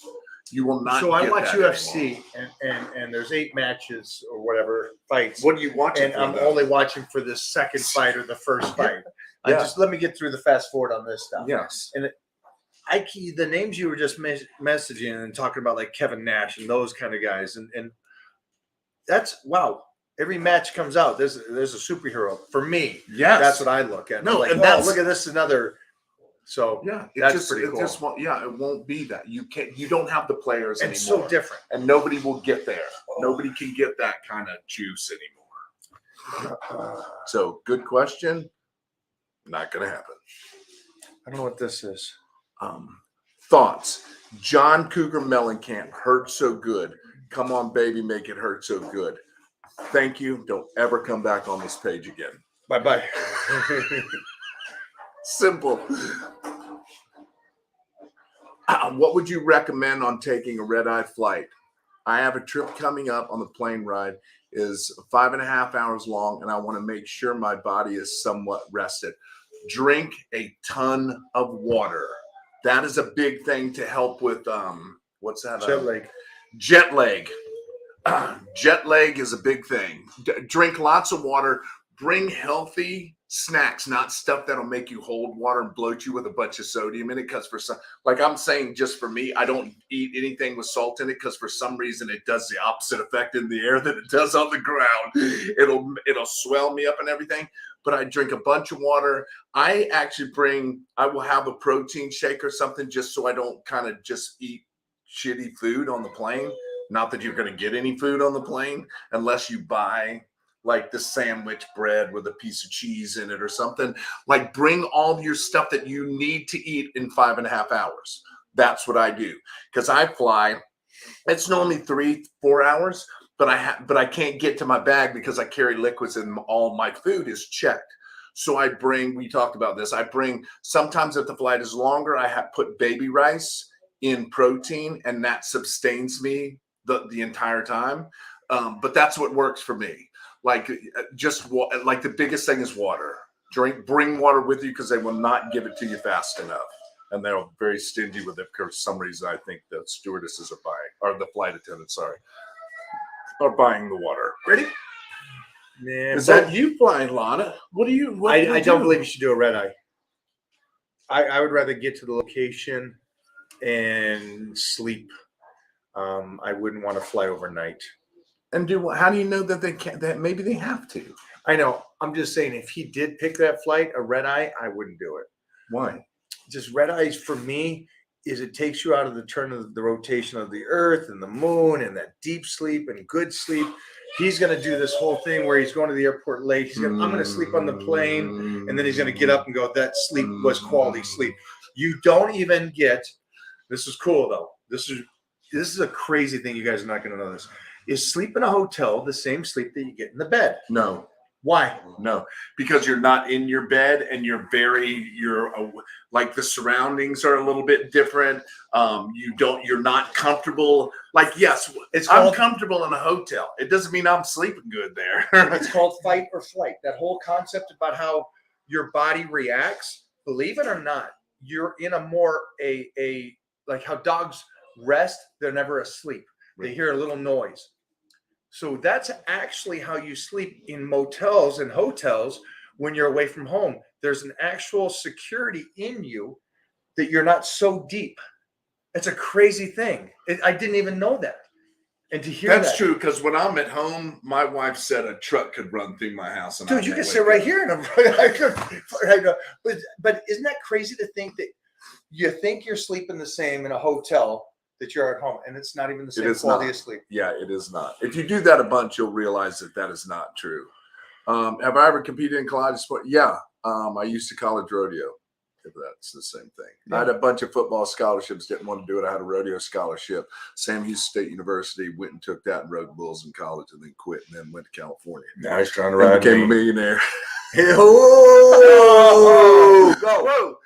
You will not. So I get watch that UFC anymore. and there's 8 matches or whatever fights. What are you watching? And I'm only watching for the second fight or the first fight. Yeah. Just let me get through the fast forward on this stuff. Yes. And the names you were just messaging and talking about, like Kevin Nash and those kind of guys, and that's wow. Every match comes out. There's a superhero for me. Yes. That's what I look at. No, I'm like, and wow, that's- look at this another. So Yeah, that's pretty cool. It won't be that. You don't have the players and anymore. so different. And nobody will get there. Nobody can get that kind of juice anymore. So good question. Not gonna happen. I don't know what this is. Thoughts. John Cougar Mellencamp, hurt so good. Come on, baby, make it hurt so good. Thank you. Don't ever come back on this page again. Bye-bye. Simple. What would you recommend on taking a red-eye flight? I have a trip coming up on the plane ride. Is 5.5 hours long, and I want to make sure my body is somewhat rested. Drink a ton of water. That is a big thing to help with what's that? Jet lag. Jet lag. Jet lag is a big thing. Drink lots of water. Bring healthy snacks, not stuff that'll make you hold water and bloat you with a bunch of sodium in it. Because for some, like I'm saying, just for me, I don't eat anything with salt in it because for some reason it does the opposite effect in the air that it does on the ground. It'll swell me up and everything. But I drink a bunch of water. I will have a protein shake or something just so I don't kind of just eat shitty food on the plane. Not that you're going to get any food on the plane unless you buy like the sandwich bread with a piece of cheese in it or something. Like bring all your stuff that you need to eat in 5.5 hours. That's what I do. Because I fly, it's normally 3-4 hours, but I can't get to my bag because I carry liquids and all my food is checked. So we talked about this. Sometimes if the flight is longer, I have put baby rice in protein and that sustains me the entire time. But that's what works for me. Like like the biggest thing is water. Bring water with you because they will not give it to you fast enough. And they're very stingy with it for some reason. I think the stewardesses are buying, or the flight attendants, are buying the water. Ready? Man, Is that you flying, Lana? What do you? I don't believe you should do a red eye. I would rather get to the location and sleep. I wouldn't want to fly overnight. And how do you know that they can't? That maybe they have to. I know. I'm just saying, if he did pick that flight, a red eye, I wouldn't do it. Why? Just red eyes for me is it takes you out of the turn of the rotation of the earth and the moon and that deep sleep and good sleep. He's going to do this whole thing where he's going to the airport late. I'm going to sleep on the plane, and then he's going to get up and go, that sleep was quality sleep. You don't even get, this is cool though. This is a crazy thing. You guys are not going to know this. Is sleep in a hotel the same sleep that you get in the bed? No. Why? No, because you're not in your bed and you're like the surroundings are a little bit different. You're not comfortable. Like, yes, I'm comfortable in a hotel. It doesn't mean I'm sleeping good there. It's called fight or flight. That whole concept about how your body reacts, believe it or not, you're in a more like how dogs rest, they're never asleep. They hear a little noise. So that's actually how you sleep in motels and hotels when you're away from home. There's an actual security in you that you're not so deep. It's a crazy thing. I didn't even know that. And to hear That's that, true, because when I'm at home, my wife said a truck could run through my house. And I dude, you won't can sit wake right up. here and I could, but isn't that crazy to think that you think you're sleeping the same in a hotel that you're at home, and it's not even the same is quality not. of sleep? Yeah, it is not. If you do that a bunch, you'll realize that that is not true. Have I ever competed in college sport? Yeah. I used to college rodeo. If that's the same thing. Yeah. I had a bunch of football scholarships. Didn't want to do it. I had a rodeo scholarship. Sam Houston State University, went and took that and rode bulls in college, and then quit, and then went to California. Now he's trying to And ride became me. a millionaire. Oh, go.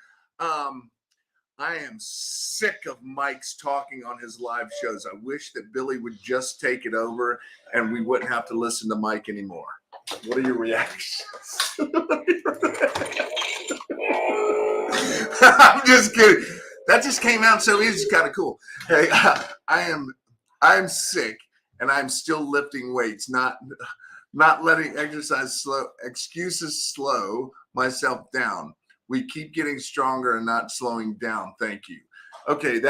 I am sick of Mike's talking on his live shows. I wish that Billy would just take it over and we wouldn't have to listen to Mike anymore. What are your reactions? I'm just kidding. That just came out so easy. It's kind of cool. Hey, I'm sick and I'm still lifting weights, not letting excuses slow myself down. We keep getting stronger and not slowing down. Thank you. Okay,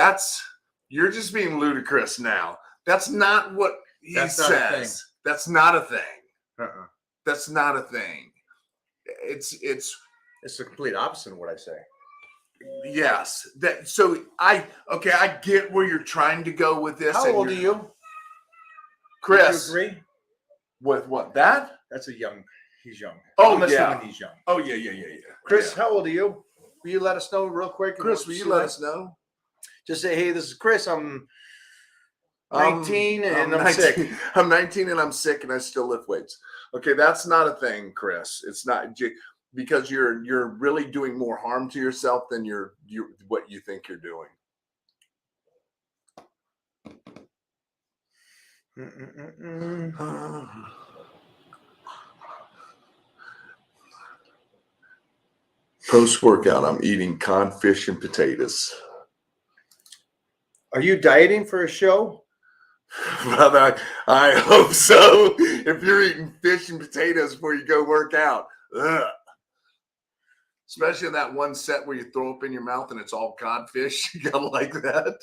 you're just being ludicrous now. That's not what he says. That's not a thing. That's not a thing. It's the complete opposite of what I say. yes. I get where you're trying to go with this. How old are you, Chris? Would you agree? With what? That? He's young. Oh, I'm yeah. assuming he's young. Oh, yeah. Chris, Yeah. how old are you? Will you let us know real quick? Chris, will you let us know? Just say, hey, this is Chris. I'm 19 and I'm 19, sick. I'm 19 and I'm sick and I still lift weights. Okay, that's not a thing, Chris. It's not because you're really doing more harm to yourself than you what you think you're doing. Post workout, I'm eating codfish and potatoes. Are you dieting for a show? Brother, I hope so. If you're eating fish and potatoes before you go work out, ugh. Especially in that one set where you throw up in your mouth and it's all codfish, you gotta like that.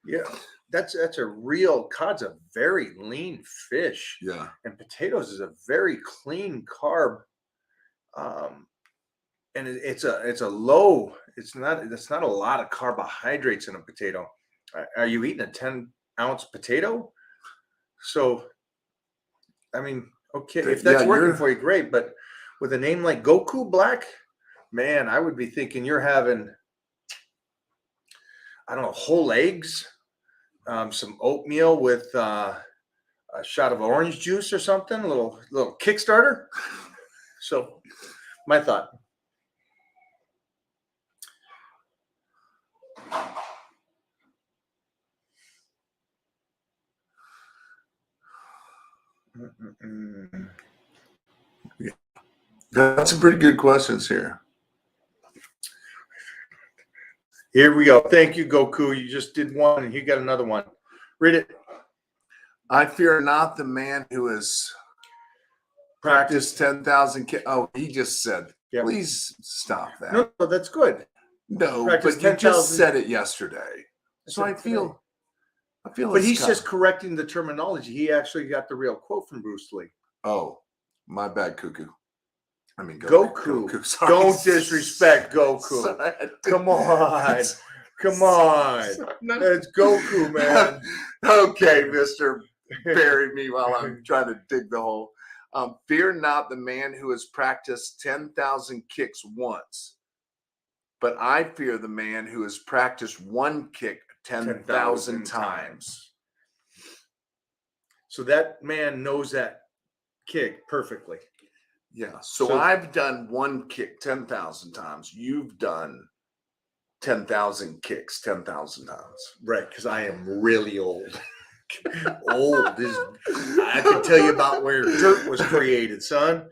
Yeah, that's a real cod's a very lean fish. Yeah, and potatoes is a very clean carb. And it's a low. It's not a lot of carbohydrates in a potato. Are you eating a 10-ounce potato? So, I mean, okay, if that's working for you, great. But with a name like Goku Black, man, I would be thinking you're having, I don't know, whole eggs, some oatmeal with a shot of orange juice or something, a little Kickstarter. So, my thought. Yeah. Got some pretty good questions here. Here we go. Thank you, Goku. You just did one, and you got another one. Read it. I fear not the man who has practiced 10,000. Oh, he just said. Yep. Please stop that. No, that's good. No, Practice but you 10,000. just said it yesterday. So I feel. But he's just correcting the terminology. He actually got the real quote from Bruce Lee. Oh, my bad, Cuckoo. I mean, Goku. Sorry. Don't disrespect Goku. Sorry. Come on. Come on. It's Goku, man. Okay, Mr. Bury me while I'm trying to dig the hole. Fear not the man who has practiced 10,000 kicks once, but I fear the man who has practiced one kick 10,000 times. So that man knows that kick perfectly. Yeah. So I've done one kick 10,000 times. You've done 10,000 kicks 10,000 times. Right, because I am really old. I can tell you about where dirt was created, son.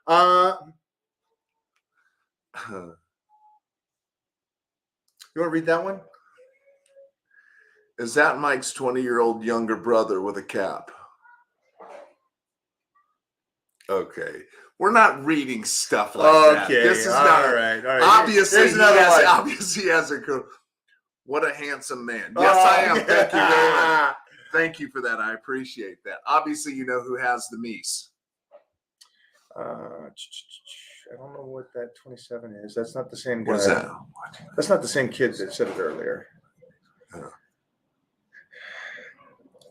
You want to read that one? Is that Mike's 20-year-old younger brother with a cap? Okay. We're not reading stuff like that. This is not all right. obviously Here's another one. obviously he has a girl. What a handsome man. Yes, I am. Thank you very much. Thank you for that. I appreciate that. Obviously, you know who has the meese. I don't know what that 27 is. That's not the same guy. What is that? That's not the same kid that said it earlier. Yeah.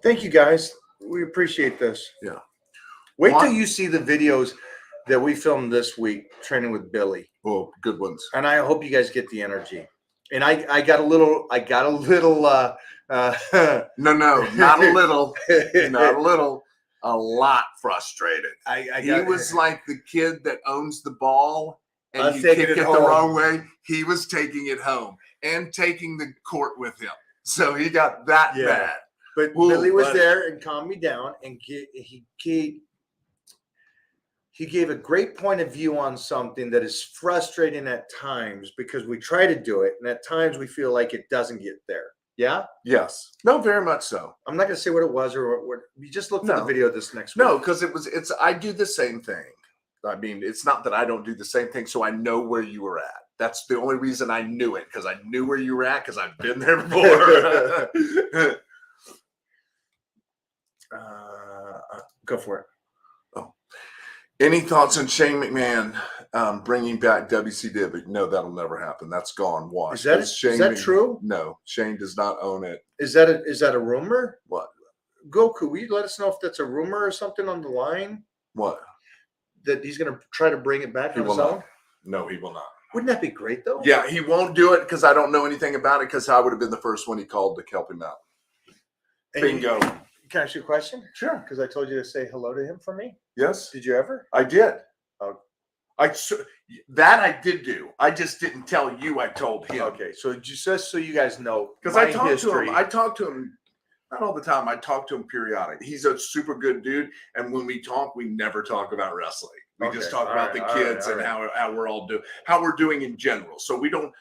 Thank you, guys. We appreciate this. Yeah. Wait till you see the videos that we filmed this week training with Billy. Oh, good ones. And I hope you guys get the energy. And I got a little No, not a little. Not a little. A lot frustrated. He was like the kid that owns the ball and you kick it the wrong way. He was taking it home and taking the court with him. So he got that bad. But Billy was there and calmed me down, and he gave a great point of view on something that is frustrating at times because we try to do it, and at times we feel like it doesn't get there. Yeah? Yes. No, very much so. I'm not going to say what it was or what. You just look for the video this next week. No, because I do the same thing. I mean, it's not that I don't do the same thing, so I know where you were at. That's the only reason I knew it, because I knew where you were at, because I've been there before. Go for it. Oh. Any thoughts on Shane McMahon bringing back WCW? No, that'll never happen. That's gone. Why? Is that true? No, Shane does not own it. Is that a rumor? What? Goku, will you let us know if that's a rumor or something on the line? What? That he's going to try to bring it back on his own? No, he will not. Wouldn't that be great, though? Yeah, he won't do it because I don't know anything about it, because I would have been the first one he called to help him out. Bingo. Can I ask you a question? Sure. Because I told you to say hello to him for me. Yes. Did you ever? I did. Oh. I did do. I just didn't tell you. I told him. Okay, so just so you guys know, because I talked to him. I talk to him not all the time. I talk to him periodically. He's a super good dude, and when we talk, we never talk about wrestling. We just talk about the kids and how we're all doing, how we're doing in general. So we don't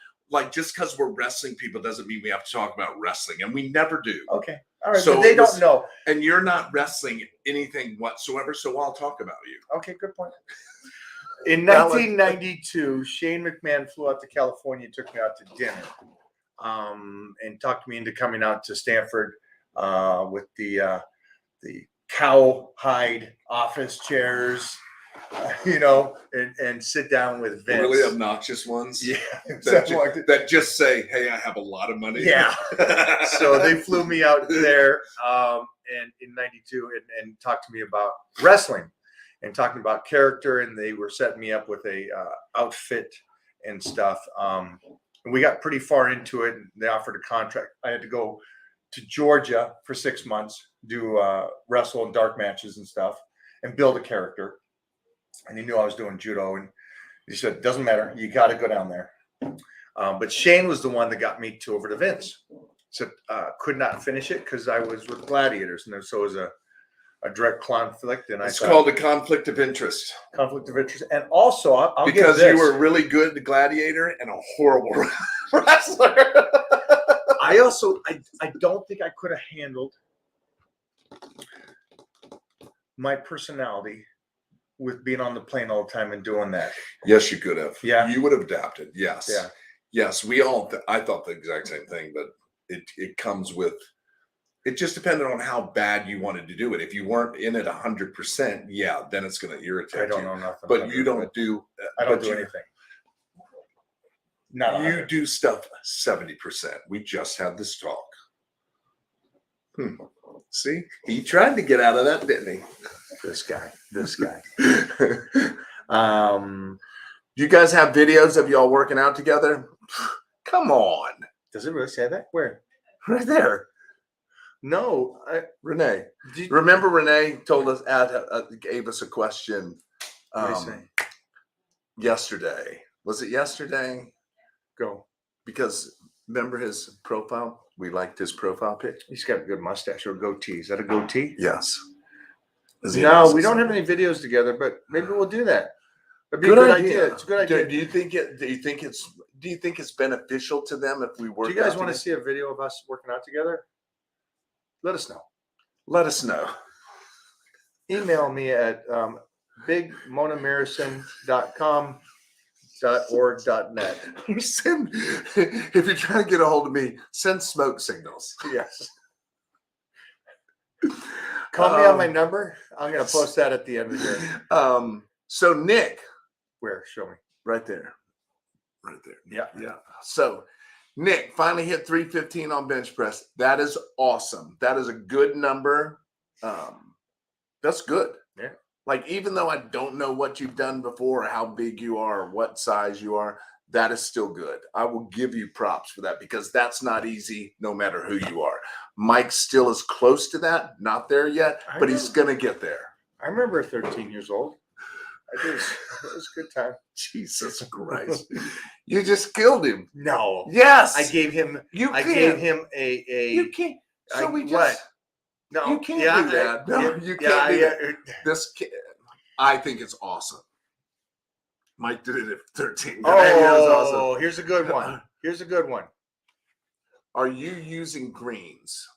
just because we're wrestling people doesn't mean we have to talk about wrestling, and we never do. Okay. All right, so but they don't know. And you're not wrestling anything whatsoever, so I'll talk about you. Okay, good point. In 1992, Shane McMahon flew out to California, took me out to dinner, and talked me into coming out to Stanford with the cowhide office chairs, and sit down with Vince. Really obnoxious ones. Yeah. That just say, hey, I have a lot of money. Yeah. So they flew me out there and in 92 and talked to me about wrestling and talking about character. And they were setting me up with a outfit and stuff. And we got pretty far into it. And they offered a contract. I had to go to Georgia for 6 months, do wrestle and dark matches and stuff, and build a character. And he knew I was doing judo, and he said, "Doesn't matter, you got to go down there." But Shane was the one that got me over to Vince. So could not finish it because I was with Gladiators, and so it was a direct conflict. And it's called a conflict of interest. Conflict of interest, and also I'll because you were really good at Gladiator and a horrible wrestler. I don't think I could have handled my personality with being on the plane all the time and doing that. Yes, you could have. Yeah. You would have adapted. Yes. Yeah. Yes. We all, I thought the exact same thing, but it comes with, it just depended on how bad you wanted to do it. If you weren't in it 100%, yeah, then it's going to irritate you. I don't know nothing. But you don't do. I don't do anything. Not you do stuff 70%. We just had this talk. See, he tried to get out of that, didn't he? This guy. You guys have videos of y'all working out together? Come on. Does it really say that? Where? Right there. No, Renee. Remember Renee told us, gave us a question yesterday. Was it yesterday? Go. Because remember his profile? We liked his profile pic. He's got a good mustache or goatee. Is that a goatee? Yes. No, we don't have any videos together, but maybe we'll do that. That'd be a good idea. It's a good idea. Do you think it's beneficial to them if we work? Do you guys want to see a video of us working out together? let us know. Let us know. Email me at bigmonamericin.com.org.net. Send, if you're trying to get a hold of me, send smoke signals. Yes. Call me on my number. I'm going to post that at the end of here. So Nick, Where? Show me. right there. Yeah. Yeah. So Nick finally hit 315 on bench press. That is awesome. That is a good number. That's good. Yeah. Like, even though I don't know what you've done before, or how big you are, or what size you are, that is still good. I will give you props for that because that's not easy no matter who you are. Mike still is close to that, not there yet, but he's going to get there. I remember 13 years old. It was a good time. Jesus Christ. You just killed him. No. Yes. I gave him a You can't. So we just. what? No. You can't do that. No, you can't do that. This kid, I think it's awesome. Mike did it at 13. Oh, awesome. here's a good one. Here's a good one. Are you using greens?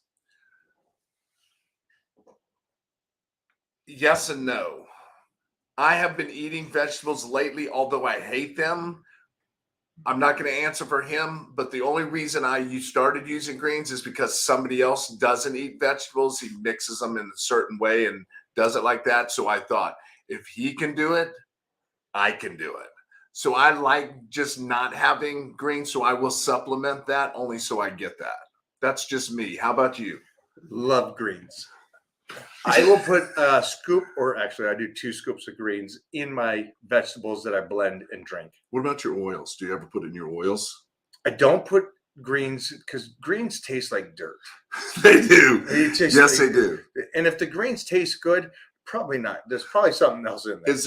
Yes and no. I have been eating vegetables lately, although I hate them. I'm not going to answer for him, but the only reason you started using greens is because somebody else doesn't eat vegetables. He mixes them in a certain way and does it like that. So I thought, if he can do it, I can do it. So I like just not having greens, so I will supplement that only so I get that. That's just me. How about you? Love greens. I will put a scoop, or actually I do 2 scoops of greens in my vegetables that I blend and drink. What about your oils? Do you ever put in your oils? I don't put greens because greens taste like dirt. They do. Yes, they do. And if the greens taste good, probably not. There's probably something else in there. Is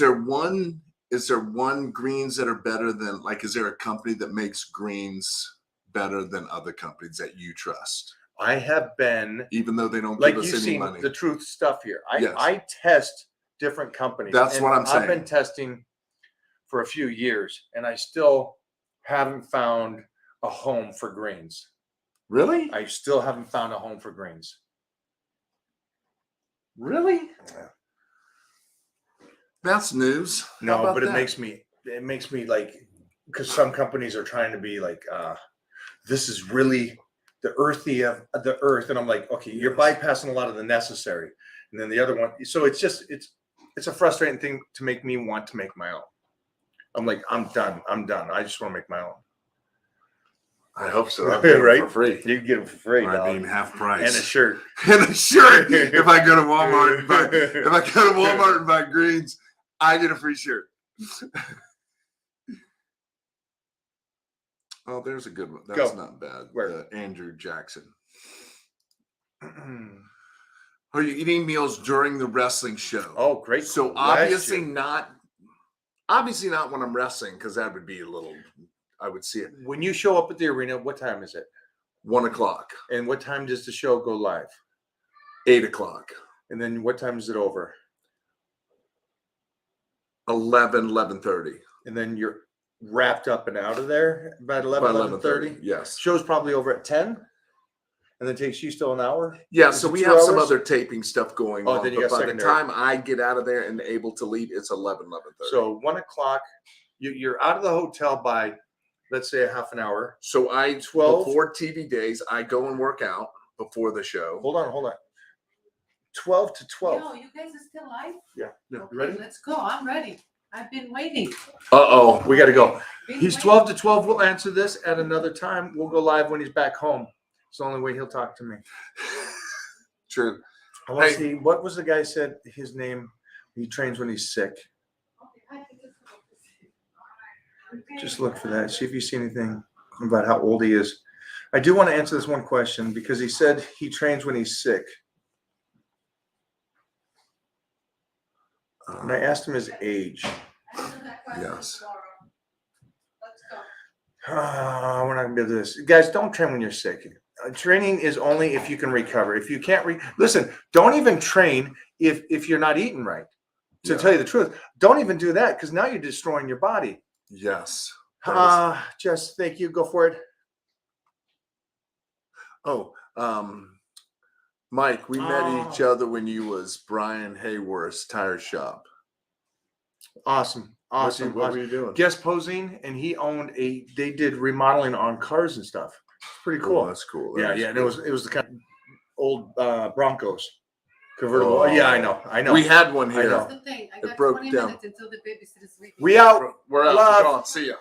there one greens that are better than, like, is there a company that makes greens better than other companies that you trust? I have been, even though they don't like give us you've any seen money. the truth stuff here. Yes. I test different companies. That's what I'm saying. I've been testing for a few years, and I still haven't found a home for greens. Really? I still haven't found a home for greens. Really? Yeah. That's news. No, but it makes me like, because some companies are trying to be like, this is really the earthy of the earth, and I'm like, okay, you're bypassing a lot of the necessary, and then the other one. So it's just it's a frustrating thing to make me want to make my own. I'm like, I'm done. I just want to make my own. I hope so. Right? For free. You can get them for free. I mean, half price. And a shirt. And a shirt. If I go to Walmart and buy greens, I get a free shirt. Oh, there's a good one. That's not bad. Where? Andrew Jackson. Are you eating meals during the wrestling show? Oh, great. So obviously not when I'm wrestling, because that would be a little, I would see it. When you show up at the arena, what time is it? 1:00. And what time does the show go live? 8:00. And then what time is it over? 11:30. And then you're wrapped up and out of there about 11:30. Yes. Show's probably over at 10, and then takes you still an hour. Yeah, so we have some other taping stuff going on. Then you but got by secondary. the time I get out of there and able to leave, it's 11:30. So 1:00, you're out of the hotel by, let's say, a half an hour. So 12 before TV days, I go and work out before the show. Hold on. 12 to 12. No, you guys are still live? Yeah. No. You ready? Let's go. I'm ready. I've been waiting. Uh-oh. We got to go. Been He's waiting. 12 to 12. We'll answer this at another time. We'll go live when he's back home. It's the only way he'll talk to me. True. I want to see, what was the guy said his name? He trains when he's sick. Just look for that. See if you see anything about how old he is. I do want to answer this one question because he said he trains when he's sick. And I asked him his age. Yes. We're not going to be able to do this. Guys, don't train when you're sick. Training is only if you can recover. If you can't listen, don't even train if you're not eating right. To tell you the truth, don't even do that because now you're destroying your body. Yes. Jess, thank you. Go for it. Oh, Mike, we met each Oh. other when you was Brian Hayworth's tire shop. Awesome. Awesome. What were awesome. you doing? Guest posing, and he owned they did remodeling on cars and stuff. It's pretty cool. Oh, that's cool. That Yeah, is yeah. And cool. it was the kind of old Broncos convertible. Oh. Yeah, I know. We had one I here. know. That's the thing. I It got broke 20 down. minutes until the babysitter's leaving. We out. We're out. Love. We're gone. See ya.